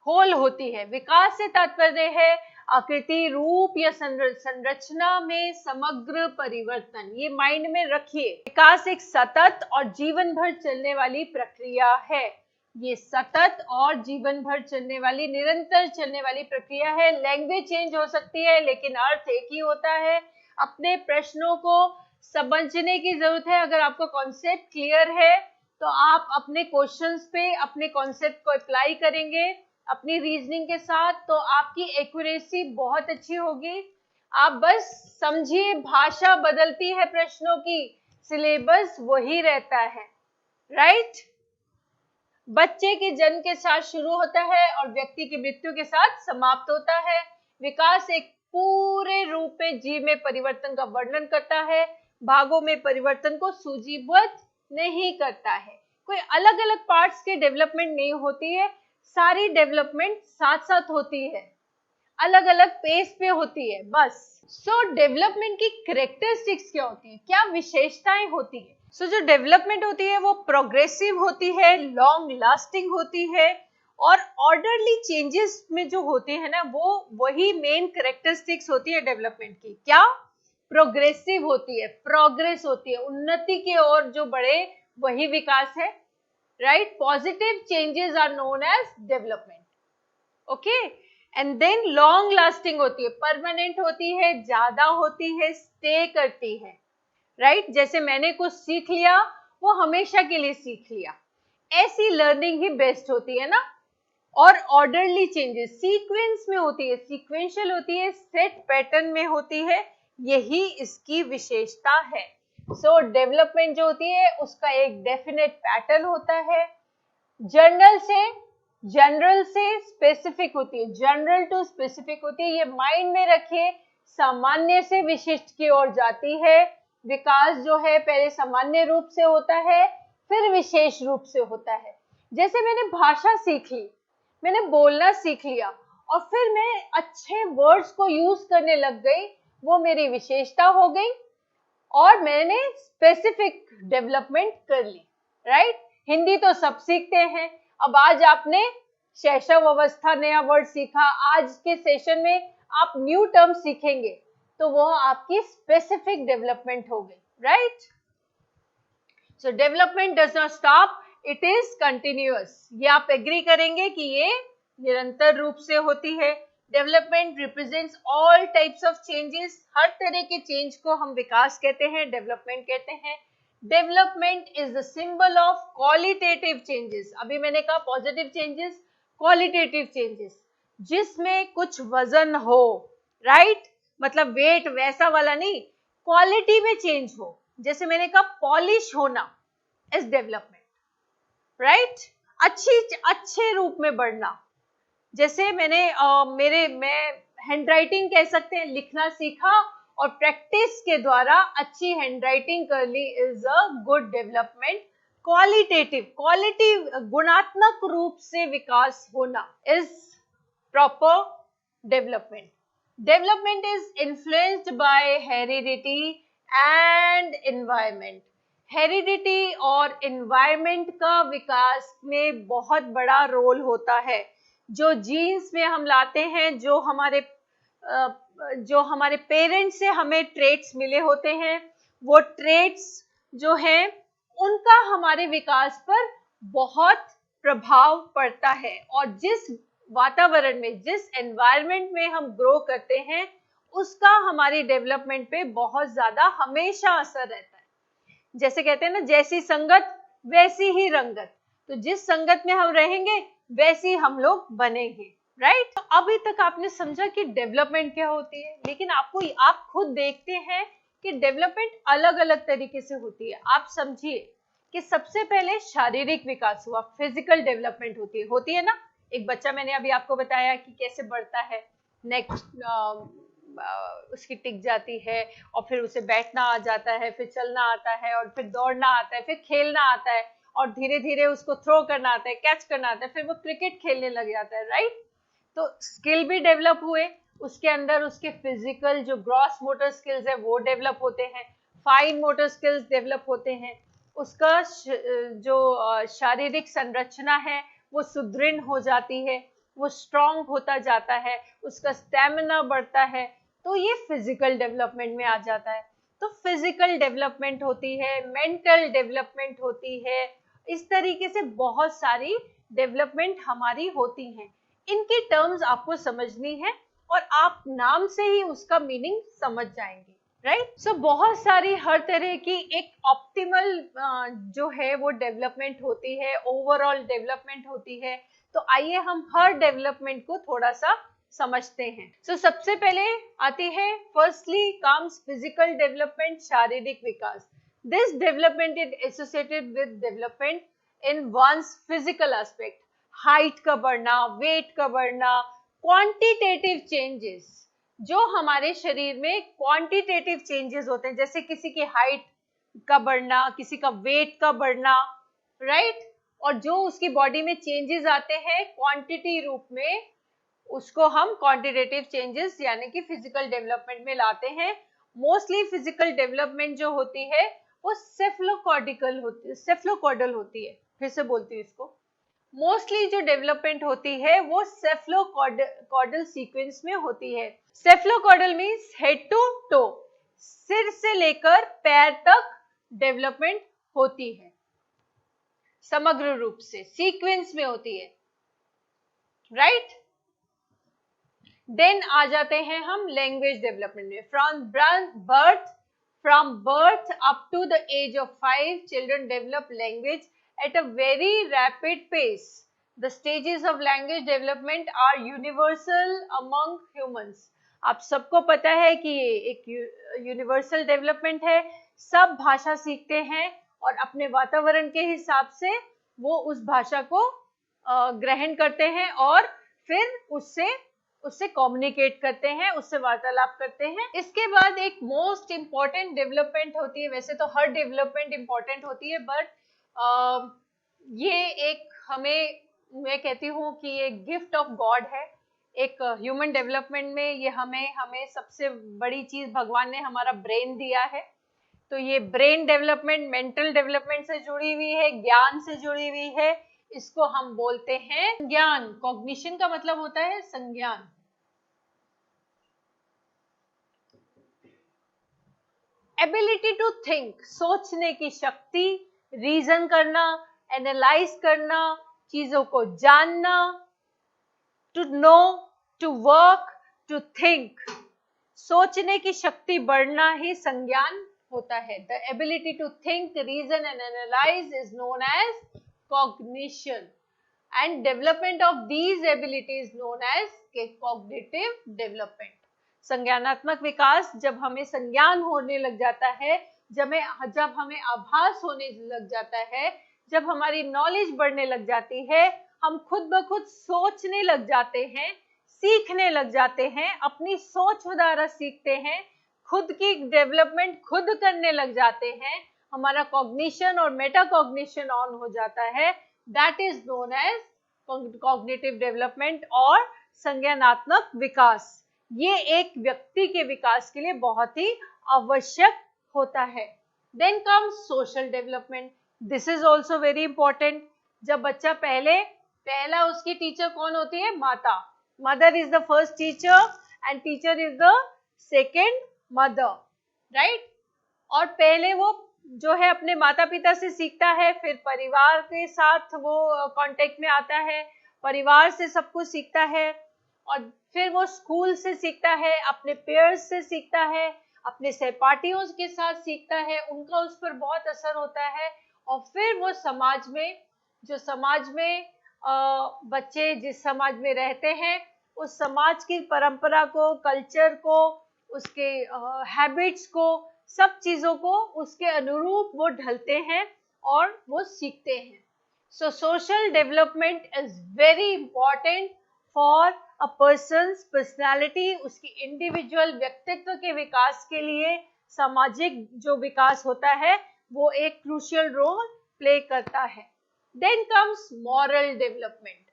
whole होती है। विकास से तात्पर्य है आकृति, रूप या संरचना में समग्र परिवर्तन। ये माइंड में रखिए। विकास एक सतत और जीवन भर चलने वाली प्रक्रिया है। ये सतत और जीवन भर चलने वाली, निरंतर चलने वाली प्रक्रिया है। लैंग्वेज चेंज हो सकती है लेकिन अर्थ एक ही होता है। अपने प्रश्नों को समझने की जरूरत है। अगर आपका कॉन्सेप्ट क्लियर है तो आप अपने क्वेश्चंस पे अपने कॉन्सेप्ट को अप्लाई करेंगे अपनी रीजनिंग के साथ, तो आपकी एक्यूरेसी बहुत अच्छी होगी। आप बस समझिए, भाषा बदलती है प्रश्नों की, सिलेबस वही रहता है, राइट। बच्चे के जन्म के साथ शुरू होता है और व्यक्ति की मृत्यु के साथ समाप्त होता है। विकास एक पूरे रूप में जीव में परिवर्तन का वर्णन करता है, भागों में परिवर्तन को सूचीबद्ध नहीं करता है। कोई अलग अलग पार्ट्स के डेवलपमेंट नहीं होती है, सारी डेवलपमेंट साथ साथ होती है, अलग अलग पेस पे होती है बस। सो डेवलपमेंट की कैरेक्टरिस्टिक्स क्या होती है, क्या विशेषताएं होती है? सो जो डेवलपमेंट होती है वो प्रोग्रेसिव होती है, लॉन्ग लास्टिंग होती है, और ऑर्डरली चेंजेस में जो होते हैं ना, वो वही मेन कैरेक्टरिस्टिक्स होती है डेवलपमेंट की। क्या? प्रोग्रेसिव होती है, प्रोग्रेस होती है, उन्नति की ओर जो बढ़े वही विकास है, right? Positive changes are known as development, okay. And then long lasting होती है, परमानेंट होती है, ज्यादा होती है, स्टे करती है, राइट? जैसे मैंने कुछ सीख लिया, वो हमेशा के लिए सीख लिया, ऐसी लर्निंग ही बेस्ट होती है ना। और ऑर्डरली चेंजेस सीक्वेंस में होती है, सीक्वेंशियल होती है, सेट पैटर्न में होती है, यही इसकी विशेषता है। सो डेवलपमेंट जो होती है उसका एक डेफिनेट पैटर्न होता है, जनरल से स्पेसिफिक होती है, जनरल टू स्पेसिफिक होती है, ये माइंड में रखिए। सामान्य से विशिष्ट की ओर जाती है, विकास जो है पहले सामान्य रूप से होता है, फिर विशेष रूप से होता है। जैसे मैंने भाषा सीख ली, मैंने बोलना सीख लिया, और फिर मैं अच्छे वर्ड्स को यूज करने लग गई, वो मेरी विशेषता हो गई, और मैंने स्पेसिफिक डेवलपमेंट कर ली, राइट? हिंदी तो सब सीखते हैं, अब आज आपने शैशव अवस्था नया वर्ड सीखा, आज के सेशन में आप न्यू टर्म सीखेंगे, तो वो आपकी स्पेसिफिक डेवलपमेंट हो गई, right? So development does not stop, it is continuous. ये आप एग्री करेंगे कि ये निरंतर रूप से होती है। Development represents all types of changes, हर तरह के चेंज को हम विकास कहते हैं, डेवलपमेंट कहते हैं। Development is the symbol of qualitative changes. अभी मैंने कहा पॉजिटिव चेंजेस, क्वालिटेटिव चेंजेस, जिसमें कुछ वजन हो, राइट? मतलब वेट वैसा वाला नहीं, क्वालिटी में चेंज हो। जैसे मैंने कहा पॉलिश होना इज डेवलपमेंट, राइट? अच्छे रूप में बढ़ना। जैसे मैं हैंडराइटिंग कह सकते हैं, लिखना सीखा और प्रैक्टिस के द्वारा अच्छी हैंडराइटिंग कर ली, is a good development. Quality गुणात्मक रूप से विकास होना is proper development. Development is influenced by heredity and environment. Heredity और एनवायरमेंट का विकास में बहुत बड़ा रोल होता है। जो जीन्स में हम लाते हैं, जो हमारे पेरेंट्स से हमें ट्रेट्स मिले होते हैं, वो ट्रेट्स जो हैं उनका हमारे विकास पर बहुत प्रभाव पड़ता है। और जिस वातावरण में, जिस एनवायरनमेंट में हम ग्रो करते हैं, उसका हमारी डेवलपमेंट पे बहुत ज्यादा हमेशा असर रहता है। जैसे कहते हैं ना, जैसी संगत वैसी ही रंगत। तो जिस संगत में हम रहेंगे वैसी हम लोग बनेंगे, राइट? तो अभी तक आपने समझा कि डेवलपमेंट क्या होती है, लेकिन आप खुद देखते हैं कि डेवलपमेंट अलग अलग तरीके से होती है। आप समझिए कि सबसे पहले शारीरिक विकास हुआ, फिजिकल डेवलपमेंट होती है ना। एक बच्चा, मैंने अभी आपको बताया कि कैसे बढ़ता है, नेक्स्ट उसकी टिक जाती है, और फिर उसे बैठना आ जाता है, फिर चलना आता है, और फिर दौड़ना आता है, फिर खेलना आता है, और धीरे धीरे उसको थ्रो करना आता है, कैच करना आता है, फिर वो क्रिकेट खेलने लग जाता है, राइट? तो स्किल भी डेवलप हुए, उसके अंदर उसके फिजिकल जो ग्रॉस मोटर स्किल्स है वो डेवलप होते हैं, फाइन मोटर स्किल्स डेवलप होते हैं, उसका जो शारीरिक संरचना है वो सुदृढ़ हो जाती है, वो स्ट्रांग होता जाता है, उसका स्टेमिना बढ़ता है। तो ये फिजिकल डेवलपमेंट में आ जाता है। तो फिजिकल डेवलपमेंट होती है, मेंटल डेवलपमेंट होती है, इस तरीके से बहुत सारी डेवलपमेंट हमारी होती हैं। इनकी टर्म्स आपको समझनी है, और आप नाम से ही उसका मीनिंग समझ जाएंगे, राइट? सो बहुत सारी हर तरह की एक ऑप्टिमल जो है वो डेवलपमेंट होती है, ओवरऑल डेवलपमेंट होती है। तो आइए हम हर डेवलपमेंट को थोड़ा सा समझते हैं। सो सबसे पहले आती है, फर्स्टली कम्स फिजिकल डेवलपमेंट, शारीरिक विकास। This development is associated with development in one's physical aspect, height का बढ़ना, वेट का बढ़ना, क्वांटिटेटिव चेंजेस। जो हमारे शरीर में क्वांटिटेटिव चेंजेस होते हैं, जैसे किसी की हाइट का बढ़ना, किसी का वेट का बढ़ना, राइट? और जो उसकी बॉडी में चेंजेस आते हैं क्वांटिटी रूप में, उसको हम क्वांटिटेटिव चेंजेस यानी कि फिजिकल डेवलपमेंट में लाते हैं। मोस्टली फिजिकल डेवलपमेंट जो होती है वो सेफ्लोकॉर्डल होती है। फिर से बोलती हूँ इसको, मोस्टली जो डेवलपमेंट होती है वो सेफ्लोकॉर्डल सीक्वेंस में होती है। सेफ्लोकॉर्डल मीन्स हेड टू टो, सिर से लेकर पैर तक डेवलपमेंट होती है, समग्र रूप से सीक्वेंस में होती है, राइट। देन आ जाते हैं हम लैंग्वेज डेवलपमेंट में। From birth up to the age of 5 children develop language at a very rapid pace. The stages of language development are universal among humans. आप सबको पता है कि ये एक यूनिवर्सल डेवलपमेंट है, सब भाषा सीखते हैं और अपने वातावरण के हिसाब से वो उस भाषा को ग्रहण करते हैं और फिर उससे कम्युनिकेट करते हैं, उससे वार्तालाप करते हैं। इसके बाद एक मोस्ट इम्पॉर्टेंट डेवलपमेंट होती है, वैसे तो हर डेवलपमेंट इम्पॉर्टेंट होती है, बट ये एक मैं कहती हूँ कि ये गिफ्ट ऑफ गॉड है। एक ह्यूमन डेवलपमेंट में ये हमें सबसे बड़ी चीज भगवान ने हमारा ब्रेन दिया है। तो ये ब्रेन डेवलपमेंट मेंटल डेवलपमेंट से जुड़ी हुई है, ज्ञान से जुड़ी हुई है। इसको हम बोलते हैं ज्ञान। कॉग्निशन का मतलब होता है संज्ञान। एबिलिटी टू थिंक, सोचने की शक्ति, रीजन करना, एनालाइज करना, चीजों को जानना, to know, to work, to think, सोचने की शक्ति बढ़ना ही संज्ञान होता है। The ability to think, reason and analyse is known as cognition and development of these ability is known as cognitive development. संज्ञानात्मक विकास, जब हमें संज्ञान होने लग जाता है, जब हमें आभास होने लग जाता है, जब हमारी नॉलेज बढ़ने लग जाती है, हम खुद ब खुद सोचने लग जाते हैं, सीखने लग जाते हैं, अपनी सोच द्वारा सीखते हैं, खुद की डेवलपमेंट खुद करने लग जाते हैं, हमारा कॉग्निशन और मेटाकॉग्निशन ऑन हो जाता है, that is known as cognitive development और संज्ञानात्मक विकास। ये एक व्यक्ति के विकास के लिए बहुत ही आवश्यक होता है। Then comes social development, this is also very important. जब बच्चा पहला उसकी टीचर कौन होती है? माता। Mother is the first teacher and teacher is the second mother, right. और पहले वो जो है अपने माता पिता से सीखता है, फिर परिवार के साथ वो कांटेक्ट में आता है, परिवार से सब कुछ सीखता है, और फिर वो स्कूल से सीखता है, अपने पेयर्स से सीखता है, अपने सहपाठियों के साथ सीखता है, उनका उस पर बहुत असर होता है, और फिर वो समाज में बच्चे जिस समाज में रहते हैं, उस समाज की परंपरा को, कल्चर को, उसके हैबिट्स को, सब चीजों को उसके अनुरूप वो ढलते हैं और वो सीखते हैं। So social development is very important for a person's personality, उसकी इंडिविजुअल व्यक्तित्व के विकास के लिए सामाजिक जो विकास होता है वो एक क्रूशियल रोल प्ले करता है। देन कम्स मॉरल डेवलपमेंट,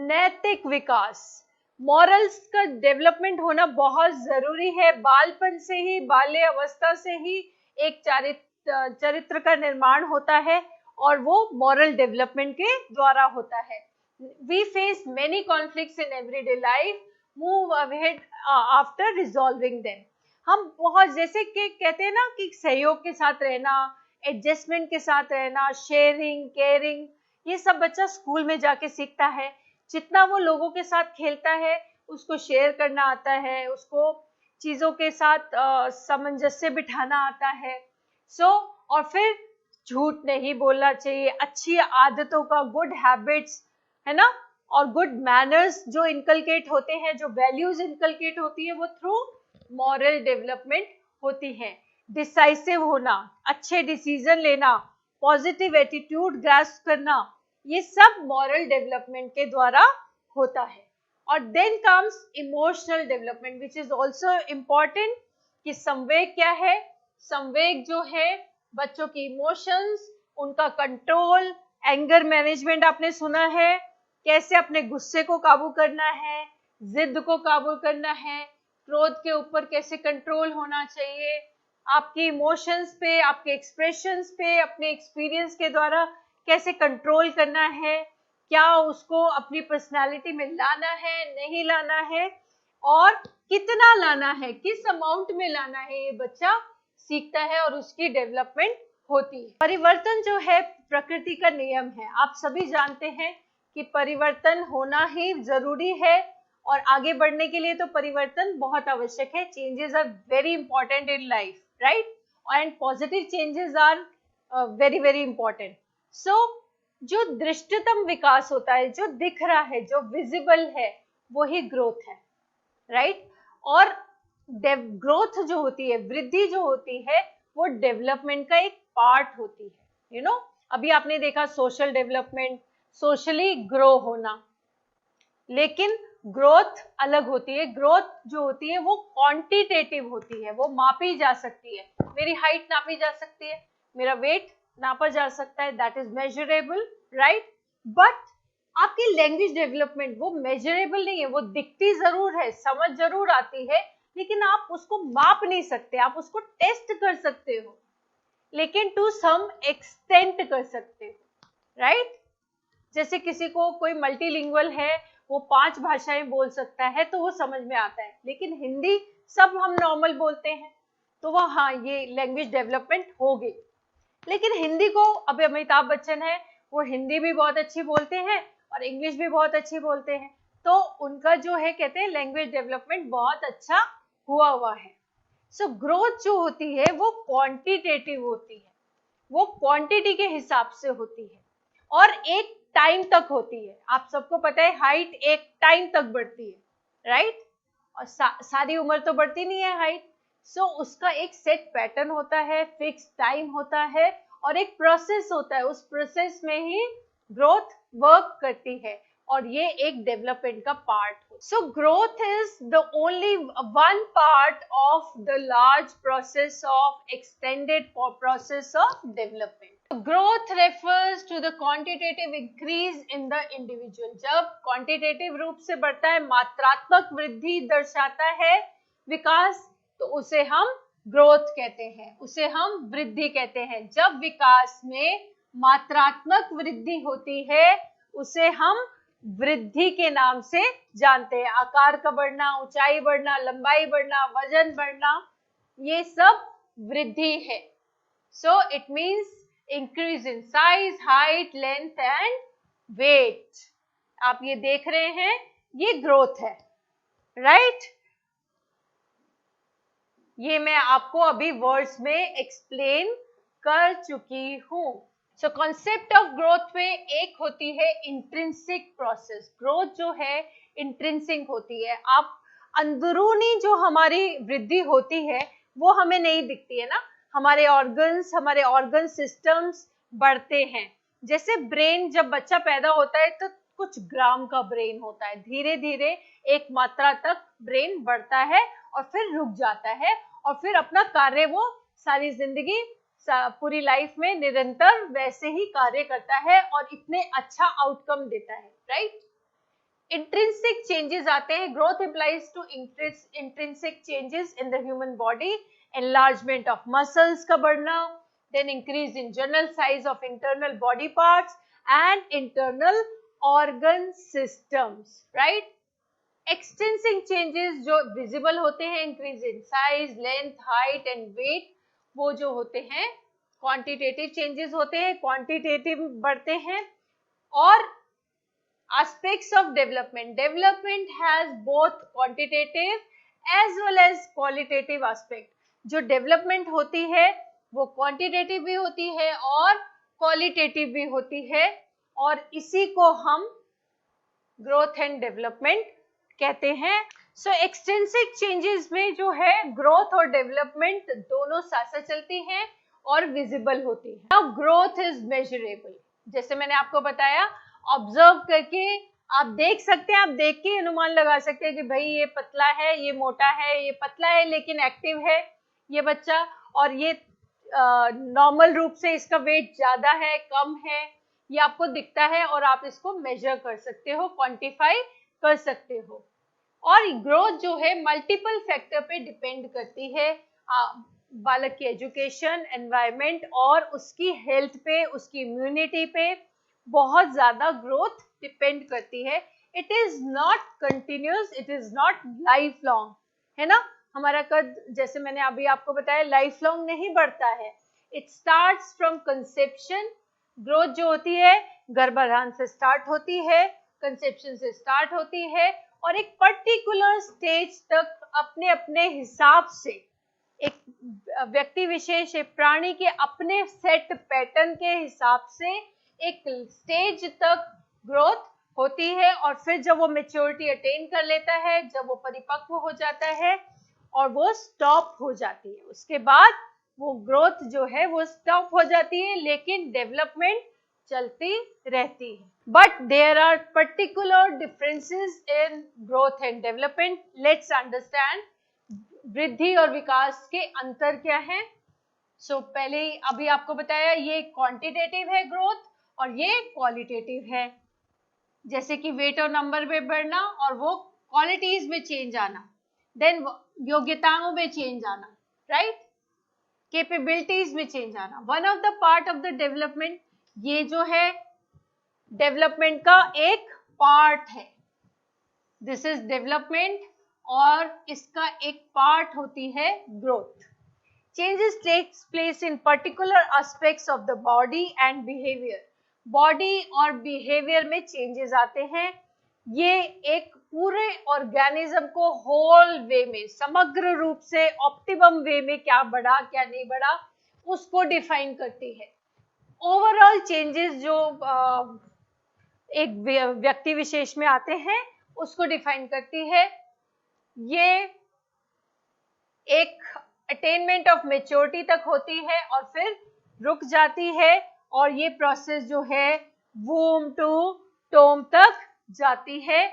नैतिक विकास। मॉरल्स का डेवलपमेंट होना बहुत जरूरी है। बालपन से ही, बाल्य अवस्था से ही एक चरित्र का निर्माण होता है और वो मॉरल डेवलपमेंट के द्वारा होता है। We face many conflicts in everyday life, move ahead after resolving them. हम बहुत, जैसे कि कहते हैं ना कि सहयोग के साथ रहना, एडजस्टमेंट के साथ रहना, शेयरिंग, केयरिंग, ये सब बच्चा स्कूल में जाके सीखता है। जितना वो लोगों के साथ खेलता है, उसको शेयर करना आता है, उसको चीजों के साथ सामंजस्य बिठाना आता है। और फिर झूठ नहीं बोलना चाहिए, अच्छी आदतों का, गुड हैबिट्स है ना, और गुड मैनर्स जो इनकलकेट होते हैं, जो वैल्यूज इनकलकेट होती है, वो थ्रू मॉरल डेवलपमेंट होती है। डिसाइसिव होना, अच्छे डिसीजन लेना, पॉजिटिव एटीट्यूड ग्रास्प करना, ये सब मॉरल डेवलपमेंट के द्वारा होता है। और then comes emotional development which is also important, कि संवेग क्या है? संवेग जो है बच्चों की इमोशंस, उनका कंट्रोल, एंगर मैनेजमेंट आपने सुना है, कैसे अपने गुस्से को काबू करना है, जिद को काबू करना है, क्रोध के ऊपर कैसे कंट्रोल होना चाहिए, आपकी इमोशंस पे, आपके एक्सप्रेशंस पे, अपने एक्सपीरियंस के द्वारा कैसे कंट्रोल करना है, क्या उसको अपनी पर्सनालिटी में लाना है, नहीं लाना है, और कितना लाना है, किस अमाउंट में लाना है, ये बच्चा सीखता है और उसकी डेवलपमेंट होती है। परिवर्तन जो है प्रकृति का नियम है। आप सभी जानते हैं कि परिवर्तन होना ही जरूरी है और आगे बढ़ने के लिए तो परिवर्तन बहुत आवश्यक है। Changes are very important in life, right, and positive changes are very very important. So जो दृष्टतम विकास होता है, जो दिख रहा है, जो विजिबल है, वो ही ग्रोथ है, राइट। और ग्रोथ जो होती है, वृद्धि जो होती है, वो डेवलपमेंट का एक पार्ट होती है। यू नो, अभी आपने देखा सोशल डेवलपमेंट, सोशली ग्रो होना, लेकिन ग्रोथ अलग होती है। ग्रोथ जो होती है वो क्वांटिटेटिव होती है, वो मापी जा सकती है। मेरी हाइट नापी जा सकती है, मेरा वेट नापा जा सकता है, that is measurable, right. But आपकी लैंग्वेज डेवलपमेंट वो मेजरेबल नहीं है, वो दिखती जरूर है, समझ जरूर आती है, लेकिन आप उसको माप नहीं सकते। आप उसको टेस्ट कर सकते हो, लेकिन टू सम एक्सटेंट कर सकते हो, राइट। जैसे किसी को, कोई मल्टीलिंगुअल है, वो 5 भाषाएं बोल सकता है तो वो समझ में आता है, लेकिन हिंदी सब हम नॉर्मल बोलते हैं, तो वो, हाँ, ये लैंग्वेज डेवलपमेंट हो गई। लेकिन हिंदी को, अब अमिताभ बच्चन है, वो हिंदी भी बहुत अच्छी बोलते हैं और इंग्लिश भी बहुत अच्छी बोलते हैं, तो उनका जो है, कहते हैं, लैंग्वेज डेवलपमेंट बहुत अच्छा हुआ है। सो ग्रोथ जो होती है वो क्वांटिटेटिव होती है, वो क्वांटिटी के हिसाब से होती है और एक टाइम तक होती है। आप सबको पता है हाइट एक टाइम तक बढ़ती है, राइट, और सारी उम्र तो बढ़ती नहीं है हाइट। सो उसका एक सेट पैटर्न होता है, फिक्स टाइम होता है और एक प्रोसेस होता है, उस प्रोसेस में ही ग्रोथ वर्क करती है और ये एक डेवलपमेंट का पार्ट हो। So growth is the only one part of the large process of extended process of development. Growth refers to the quantitative increase in the individual. जब क्वांटिटेटिव रूप से बढ़ता है, मात्रात्मक वृद्धि दर्शाता है विकास, तो उसे हम ग्रोथ कहते हैं, उसे हम वृद्धि कहते हैं। जब विकास में मात्रात्मक वृद्धि होती है, उसे हम वृद्धि के नाम से जानते हैं। आकार का बढ़ना, ऊंचाई बढ़ना, लंबाई बढ़ना, वजन बढ़ना, ये सब वृद्धि है। So it means increase in size, height, length and weight. आप ये देख रहे हैं, ये ग्रोथ है, राइट। ये मैं आपको अभी वर्ड्स में एक्सप्लेन कर चुकी हूं। सो कॉन्सेप्ट ऑफ ग्रोथ में एक होती है इंट्रिंसिक प्रोसेस। ग्रोथ जो है इंट्रिंसिक होती है। आप अंदरूनी जो हमारी वृद्धि होती है वो हमें नहीं दिखती है ना, हमारे ऑर्गन सिस्टम्स बढ़ते हैं। जैसे ब्रेन, जब बच्चा पैदा होता है तो कुछ ग्राम का ब्रेन होता है, धीरे धीरे एक मात्रा तक ब्रेन बढ़ता है और फिर रुक जाता है और फिर अपना कार्य वो सारी जिंदगी, पूरी लाइफ में निरंतर वैसे ही कार्य करता है और इतने अच्छा आउटकम देता है, राइट। इंट्रिंसिक चेंजेस आते हैं। Growth implies to intrinsic changes in the human body, enlargement of muscles का बढ़ना, then increase in general size of internal body parts and internal organ systems, right. Extrinsic changes जो visible होते हैं, increase in size, length, height and weight, वो जो होते हैं quantitative changes होते हैं, क्वांटिटेटिव बढ़ते हैं। और aspects of development, development has both quantitative as well as qualitative aspect. जो डेवलपमेंट होती है वो क्वांटिटेटिव भी होती है और क्वालिटेटिव भी होती है, और इसी को हम ग्रोथ एंड डेवलपमेंट कहते हैं। सो एक्सटेंसिव चेंजेस में जो है ग्रोथ और डेवलपमेंट दोनों साथ साथ चलती हैं और विजिबल होती है। Now growth is measurable. जैसे मैंने आपको बताया, ऑब्जर्व करके आप देख सकते हैं, आप देख के अनुमान लगा सकते हैं कि भाई ये पतला है, ये मोटा है, ये पतला है लेकिन एक्टिव है ये बच्चा, और ये नॉर्मल रूप से इसका वेट ज्यादा है, कम है, ये आपको दिखता है और आप इसको मेजर कर सकते हो, क्वांटिफाई कर सकते हो। और ग्रोथ जो है मल्टीपल फैक्टर पे डिपेंड करती है। बालक की एजुकेशन, एनवायरनमेंट और उसकी हेल्थ पे, उसकी इम्यूनिटी पे बहुत ज्यादा ग्रोथ डिपेंड करती है. It is not continuous, it is not life long, है ना. हमारा कद, जैसे मैंने अभी आपको बताया, लाइफ लॉन्ग नहीं बढ़ता है. It starts from conception. Growth जो होती है गर्भाधान से स्टार्ट होती है, कंसेप्शन से स्टार्ट होती है और एक पर्टिकुलर स्टेज तक अपने अपने हिसाब से एक व्यक्ति विशेष, एक प्राणी के अपने सेट पैटर्न के हिसाब से एक स्टेज तक ग्रोथ होती है. और फिर जब वो मेच्योरिटी अटेन कर लेता है, जब वो परिपक्व हो जाता है और वो स्टॉप हो जाती है, उसके बाद वो ग्रोथ जो है वो स्टॉप हो जाती है, लेकिन डेवलपमेंट चलती रहती है. But there are particular differences in growth and development. Let's understand वृद्धि और विकास के अंतर क्या है. सो पहले अभी आपको बताया ये क्वांटिटेटिव है ग्रोथ और ये क्वालिटेटिव है. जैसे कि वेट और नंबर में बढ़ना और वो क्वालिटीज में चेंज आना, देन योग्यताओं में चेंज आना, राइट, कैपेबिलिटीज में चेंज आना. One of the part of the development, ये जो है डेवलपमेंट का एक पार्ट है. दिस इज डेवलपमेंट और इसका एक पार्ट होती है growth. Changes takes place in particular aspects of the body and behaviour. Body और बिहेवियर में चेंजेस आते हैं. ये एक पूरे ऑर्गेनिज्म को होल वे में, समग्र रूप से ऑप्टिमम वे में क्या बढ़ा क्या नहीं बढ़ा उसको डिफाइन करती है. ओवरऑल चेंजेस जो एक व्यक्ति विशेष में आते हैं उसको डिफाइन करती है. ये एक अटेनमेंट ऑफ मेच्योरिटी तक होती है और फिर रुक जाती है और ये प्रोसेस जो है वूम टू टोम तक जाती है.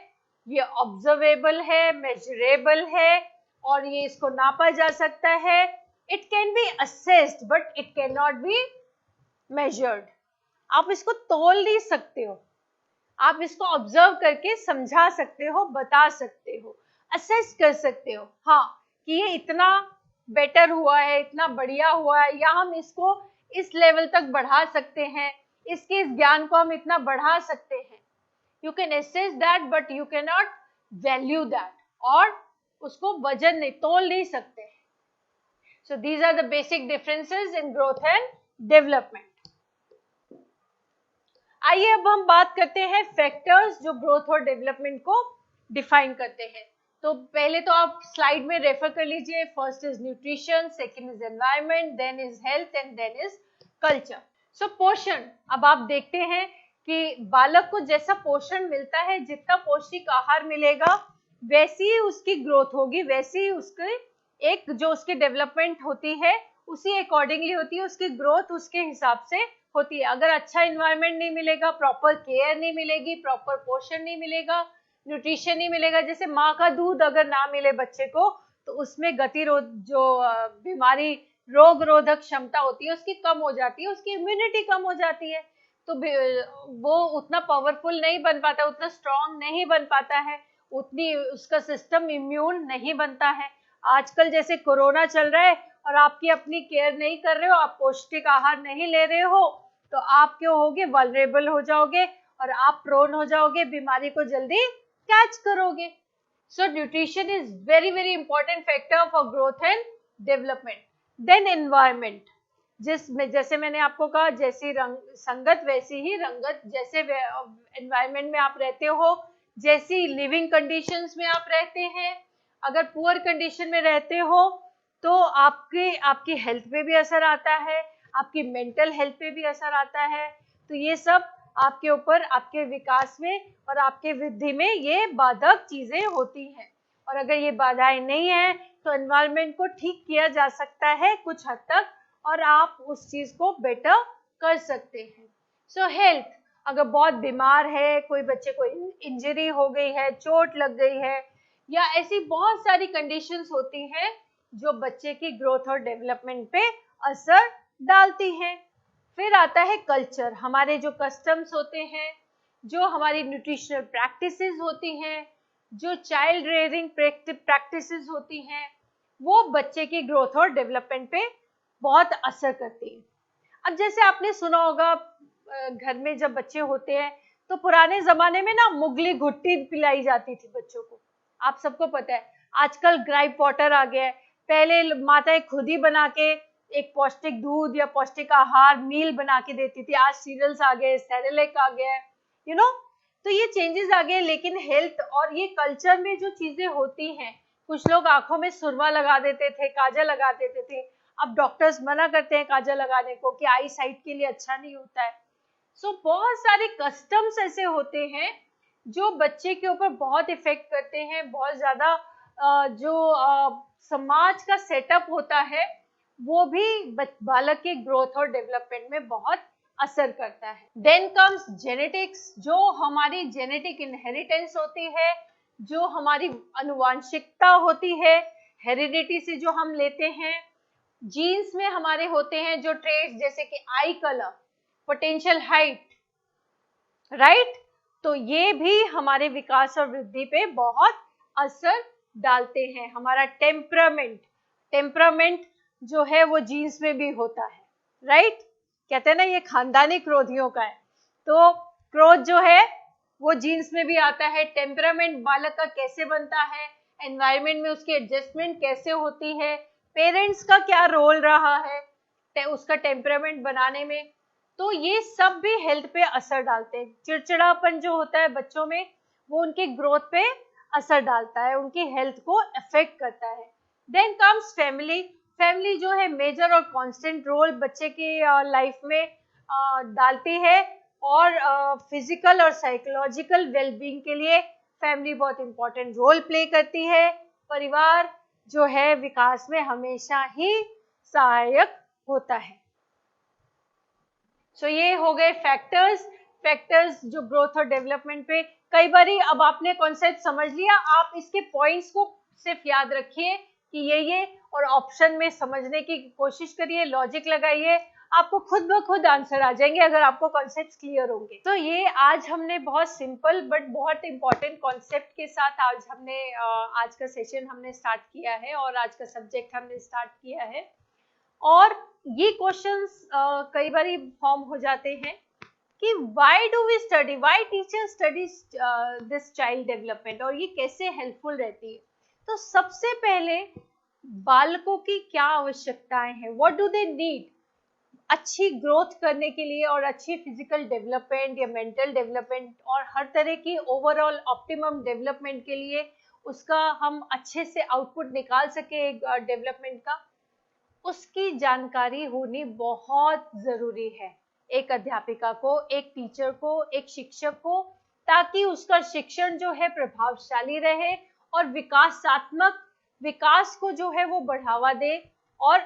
ये ऑब्जर्वेबल है, मेजरेबल है और ये इसको नापा जा सकता है. It can be assessed but it can not be measured. आप इसको तोल नहीं सकते हो, आप इसको ऑब्जर्व करके समझा सकते हो, बता सकते हो, असेस कर सकते हो, हाँ, कि ये इतना बेटर हुआ है, इतना बढ़िया हुआ है, या हम इसको इस लेवल तक बढ़ा सकते हैं, इसके इस ज्ञान को हम इतना बढ़ा सकते हैं. You can assess that but you can not value that, और उसको वजन नहीं, तोल नहीं सकते. So these are the basic differences in growth and development. आइए अब हम बात करते हैं फैक्टर्स जो ग्रोथ और डेवलपमेंट को डिफाइन करते हैं. तो पहले तो आप स्लाइड में रेफर कर लीजिए. First is nutrition, second is environment, then is health and then is culture. So पोषण, अब आप देखते हैं कि बालक को जैसा पोषण मिलता है, जितना पौष्टिक आहार मिलेगा वैसी ही उसकी ग्रोथ होगी, वैसी ही उसकी एक जो उसकी डेवलपमेंट होती है उसी अकॉर्डिंगली होती है, उसकी ग्रोथ उसके हिसाब से होती है. अगर अच्छा इन्वायरमेंट नहीं मिलेगा, प्रॉपर केयर नहीं मिलेगी, प्रॉपर पोषण नहीं मिलेगा, न्यूट्रिशन नहीं मिलेगा, जैसे माँ का दूध अगर ना मिले बच्चे को तो उसमें जो बीमारी रोग रोधक क्षमता होती है उसकी कम हो जाती है, उसकी इम्यूनिटी कम हो जाती है, तो वो उतना पावरफुल नहीं बन पाता, उतना स्ट्रांग नहीं बन पाता है, उतनी उसका सिस्टम इम्यून नहीं बनता है. आजकल जैसे कोरोना चल रहा है और आपकी अपनी केयर नहीं कर रहे हो, आप पौष्टिक आहार नहीं ले रहे हो, तो आप क्यों होगे, वल्नरेबल हो जाओगे और आप प्रोन हो जाओगे, बीमारी को जल्दी कैच करोगे. So nutrition is very very important factor for growth and development. Then environment, जिसमें जैसे मैंने आपको कहा, जैसी संगत वैसी ही रंगत, जैसे एनवायरनमेंट में आप रहते हो, जैसी लिविंग कंडीशंस में आप रहते हैं, अगर पुअर कंडीशन में रहते हो तो आपकी हेल्थ पे भी असर आता है, आपकी मेंटल हेल्थ पे भी असर आता है. तो ये सब आपके ऊपर, आपके विकास में और आपके वृद्धि में ये बाधक चीजें होती हैं. और अगर ये बाधाएं नहीं है तो एनवायरनमेंट को ठीक किया जा सकता है कुछ हद तक और आप उस चीज को बेटर कर सकते हैं. सो हेल्थ, अगर बहुत बीमार है, कोई बच्चे को इंजरी हो गई है, चोट लग गई है, या ऐसी बहुत सारी कंडीशंस होती हैं जो बच्चे की ग्रोथ और डेवलपमेंट पे असर डालती हैं. फिर आता है कल्चर, हमारे जो कस्टम्स होते हैं, जो हमारी न्यूट्रिशनल प्रैक्टिसेस होती हैं, जो चाइल्ड रेयरिंग प्रैक्टिसेस होती हैं, वो बच्चे की ग्रोथ और डेवलपमेंट पे बहुत असर करती है। अब जैसे आपने सुना होगा घर में जब बच्चे होते हैं तो पुराने जमाने में ना मुगली घुट्टी पिलाई जाती थी बच्चों को, आप सबको पता है। आजकल ग्राइप वाटर आ गया है, पहले माताएं खुद ही बना के एक पौष्टिक दूध या पौष्टिक आहार मील बना के देती थी। आज सीरियल्स आ गए, सेरेलैक आ गया है, यू नो। तो ये चेंजेस आ गए, लेकिन हेल्थ और ये कल्चर में जो चीजें होती हैं, कुछ लोग आंखों में सुरमा लगा देते थे, काजल लगा देते थे। अब डॉक्टर्स मना करते हैं काजल लगाने को कि आई साइट के लिए अच्छा नहीं होता है। सो बहुत सारे कस्टम्स ऐसे होते हैं जो बच्चे के ऊपर बहुत इफेक्ट करते हैं, बहुत ज्यादा जो समाज का सेटअप होता है वो भी बालक के ग्रोथ और डेवलपमेंट में बहुत असर करता है। देन कम्स जेनेटिक्स, जो हमारी जेनेटिक इनहेरिटेंस होती है, जो हमारी अनुवांशिकता होती है, हेरिडिटी से जो हम लेते हैं। जीन्स में हमारे होते हैं जो ट्रेट्स, जैसे कि आई कलर, पोटेंशियल हाइट, राइट। तो ये भी हमारे विकास और वृद्धि पे बहुत असर डालते हैं। हमारा टेम्परामेंट जो है वो जीन्स में भी होता है, राइट। कहते हैं ना ये खानदानी क्रोधियों का है, तो क्रोध जो है वो जीन्स में भी आता है। टेम्परामेंट बालक का कैसे बनता है, एनवायरनमेंट में उसकी एडजस्टमेंट कैसे होती है, पेरेंट्स का क्या रोल रहा है उसका टेम्परामेंट बनाने में, तो ये सब भी हेल्थ पे असर डालते हैं। चिड़चिड़ापन जो होता है बच्चों में वो उनकी ग्रोथ पे असर डालता है, उनकी हेल्थ को अफेक्ट करता है। Then comes family. फैमिली जो है मेजर और कांस्टेंट रोल बच्चे की लाइफ में डालती है, और फिजिकल और साइकोलॉजिकल वेलबींग के लिए फैमिली बहुत इंपॉर्टेंट रोल प्ले करती है। परिवार जो है विकास में हमेशा ही सहायक होता है। सो ये हो गए फैक्टर्स जो ग्रोथ और डेवलपमेंट पे। कई बारी अब आपने कॉन्सेप्ट समझ लिया, आप इसके पॉइंट्स को सिर्फ याद रखिए कि ये और ऑप्शन में समझने की कोशिश करिए, लॉजिक लगाइए, आपको खुद ब खुद आंसर आ जाएंगे अगर आपको कॉन्सेप्ट्स क्लियर होंगे। तो ये आज हमने बहुत सिंपल बट बहुत इंपॉर्टेंट कॉन्सेप्ट के साथ आज का सेशन हमने स्टार्ट किया है, और आज का सब्जेक्ट हमने स्टार्ट किया है। और ये क्वेश्चंस कई बार फॉर्म हो जाते हैं कि why do we study, why teacher studies this child development, और ये कैसे हेल्पफुल रहती है। तो सबसे पहले बालकों की क्या आवश्यकताएं हैं, व्हाट डू दे नीड अच्छी ग्रोथ करने के लिए, और अच्छी फिजिकल डेवलपमेंट या मेंटल डेवलपमेंट और हर तरह की ओवरऑल ऑप्टिमम डेवलपमेंट के लिए उसका हम अच्छे से आउटपुट निकाल सके डेवलपमेंट का, उसकी जानकारी होनी बहुत जरूरी है एक अध्यापिका को, एक टीचर को, एक शिक्षक को, ताकि उसका शिक्षण जो है प्रभावशाली रहे और विकासात्मक विकास को जो है वो बढ़ावा दे, और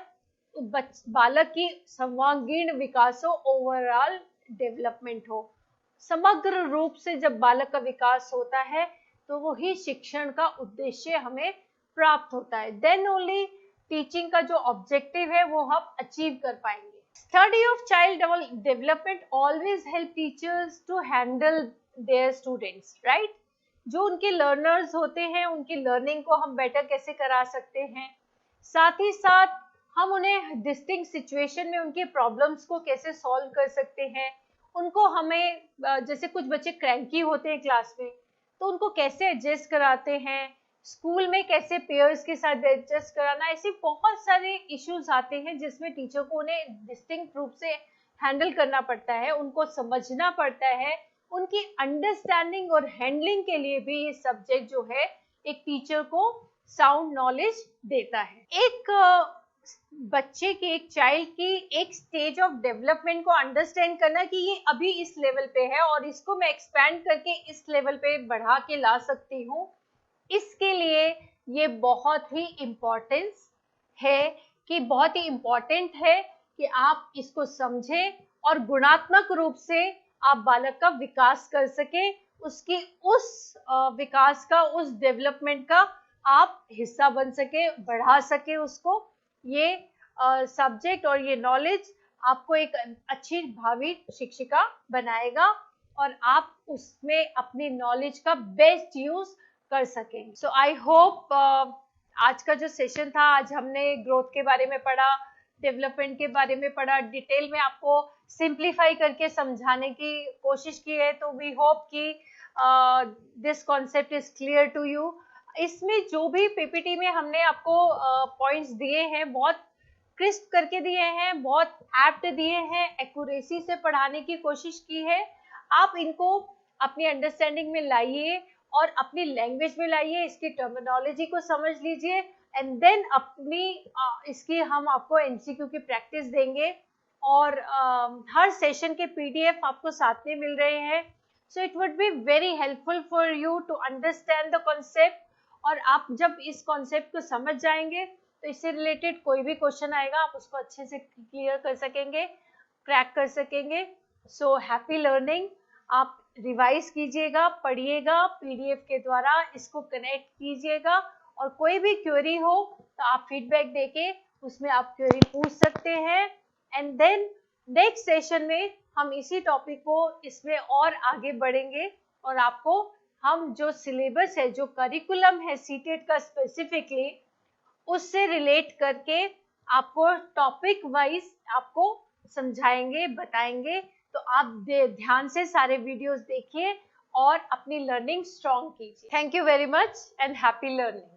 बालक की सर्वांगीण विकास हो, ओवरऑल डेवलपमेंट हो। समग्र रूप से जब बालक का विकास होता है तो वही शिक्षण का उद्देश्य हमें प्राप्त होता है। देन ओनली टीचिंग का जो ऑब्जेक्टिव है वो हम अचीव कर पाएंगे। Study of child development always help teachers to handle their students, right. जो उनके लर्नर्स होते हैं उनकी लर्निंग को हम बेटर कैसे करा सकते हैं, साथ ही साथ हम उन्हें डिस्टिंक्ट सिचुएशन में उनके प्रॉब्लम्स को कैसे सॉल्व कर सकते हैं। उनको हमें जैसे कुछ बच्चे क्रैंकी होते हैं क्लास में, तो उनको कैसे एडजस्ट कराते हैं, स्कूल में कैसे पेयर्स के साथ एडजस्ट कराना, ऐसे बहुत सारे इश्यूज आते हैं जिसमें टीचर को उन्हें डिस्टिंक्ट रूप से हैंडल करना पड़ता है, उनको समझना पड़ता है। उनकी अंडरस्टैंडिंग और हैंडलिंग के लिए भी ये सब्जेक्ट जो है एक टीचर को साउंड नॉलेज देता है। एक बच्चे की, एक चाइल्ड की एक स्टेज ऑफ डेवलपमेंट को अंडरस्टैंड करना कि ये अभी इस लेवल पे है और इसको मैं एक्सपैंड करके इस लेवल पे बढ़ा के ला सकती हूँ, इसके लिए ये बहुत ही इम्पोर्टेंस है कि बहुत ही इम्पोर्टेंट है कि आप इसको समझें और गुणात्मक रूप से आप बालक का विकास कर सके, उसकी उस विकास का, उस डेवलपमेंट का आप हिस्सा बन सके, बढ़ा सके उसको। ये सब्जेक्ट और ये नॉलेज आपको एक अच्छी भावी शिक्षिका बनाएगा और आप उसमें अपनी नॉलेज का बेस्ट यूज कर सकें। सो आई होप आज का जो सेशन था, आज हमने ग्रोथ के बारे में पढ़ा, डेवलपमेंट के बारे में पढ़ा, डिटेल में आपको सिंप्लीफाई करके समझाने की कोशिश की है। तो वी होप कि this concept is clear to you. इसमें जो भी पीपीटी में हमने आपको पॉइंट्स दिए हैं, बहुत क्रिस्प करके दिए हैं, बहुत एप्ट दिए हैं, एक्यूरेसी से पढ़ाने की कोशिश की है। आप इनको अपनी अंडरस्टैंडिंग में लाइए और अपनी लैंग्वेज में लाइए, इसकी टर्मिनोलॉजी को समझ लीजिए, एंड देन अपनी इसकी हम आपको एमसीक्यू की प्रैक्टिस देंगे, और हर सेशन के पीडीएफ आपको साथ में मिल रहे हैं। So it would be very helpful for you to understand the concept. और आप जब इस कॉन्सेप्ट को समझ जाएंगे तो इससे रिलेटेड कोई भी क्वेश्चन आएगा आप उसको अच्छे से क्लियर कर सकेंगे, क्रैक कर सकेंगे। So happy learning. आप रिवाइज कीजिएगा, पढ़िएगा, पीडीएफ के द्वारा इसको कनेक्ट कीजिएगा, और कोई भी क्वेरी हो तो आप फीडबैक देके उसमें आप क्वेरी पूछ सकते हैं। एंड देन नेक्स्ट सेशन में हम इसी टॉपिक को इसमें और आगे बढ़ेंगे, और आपको हम जो सिलेबस है, जो करिकुलम है सीटेट का स्पेसिफिकली, उससे रिलेट करके आपको टॉपिक वाइज आपको समझाएंगे, बताएंगे। तो आप ध्यान से सारे वीडियोस देखिए और अपनी लर्निंग स्ट्रॉन्ग कीजिए। Thank you very much and happy learning.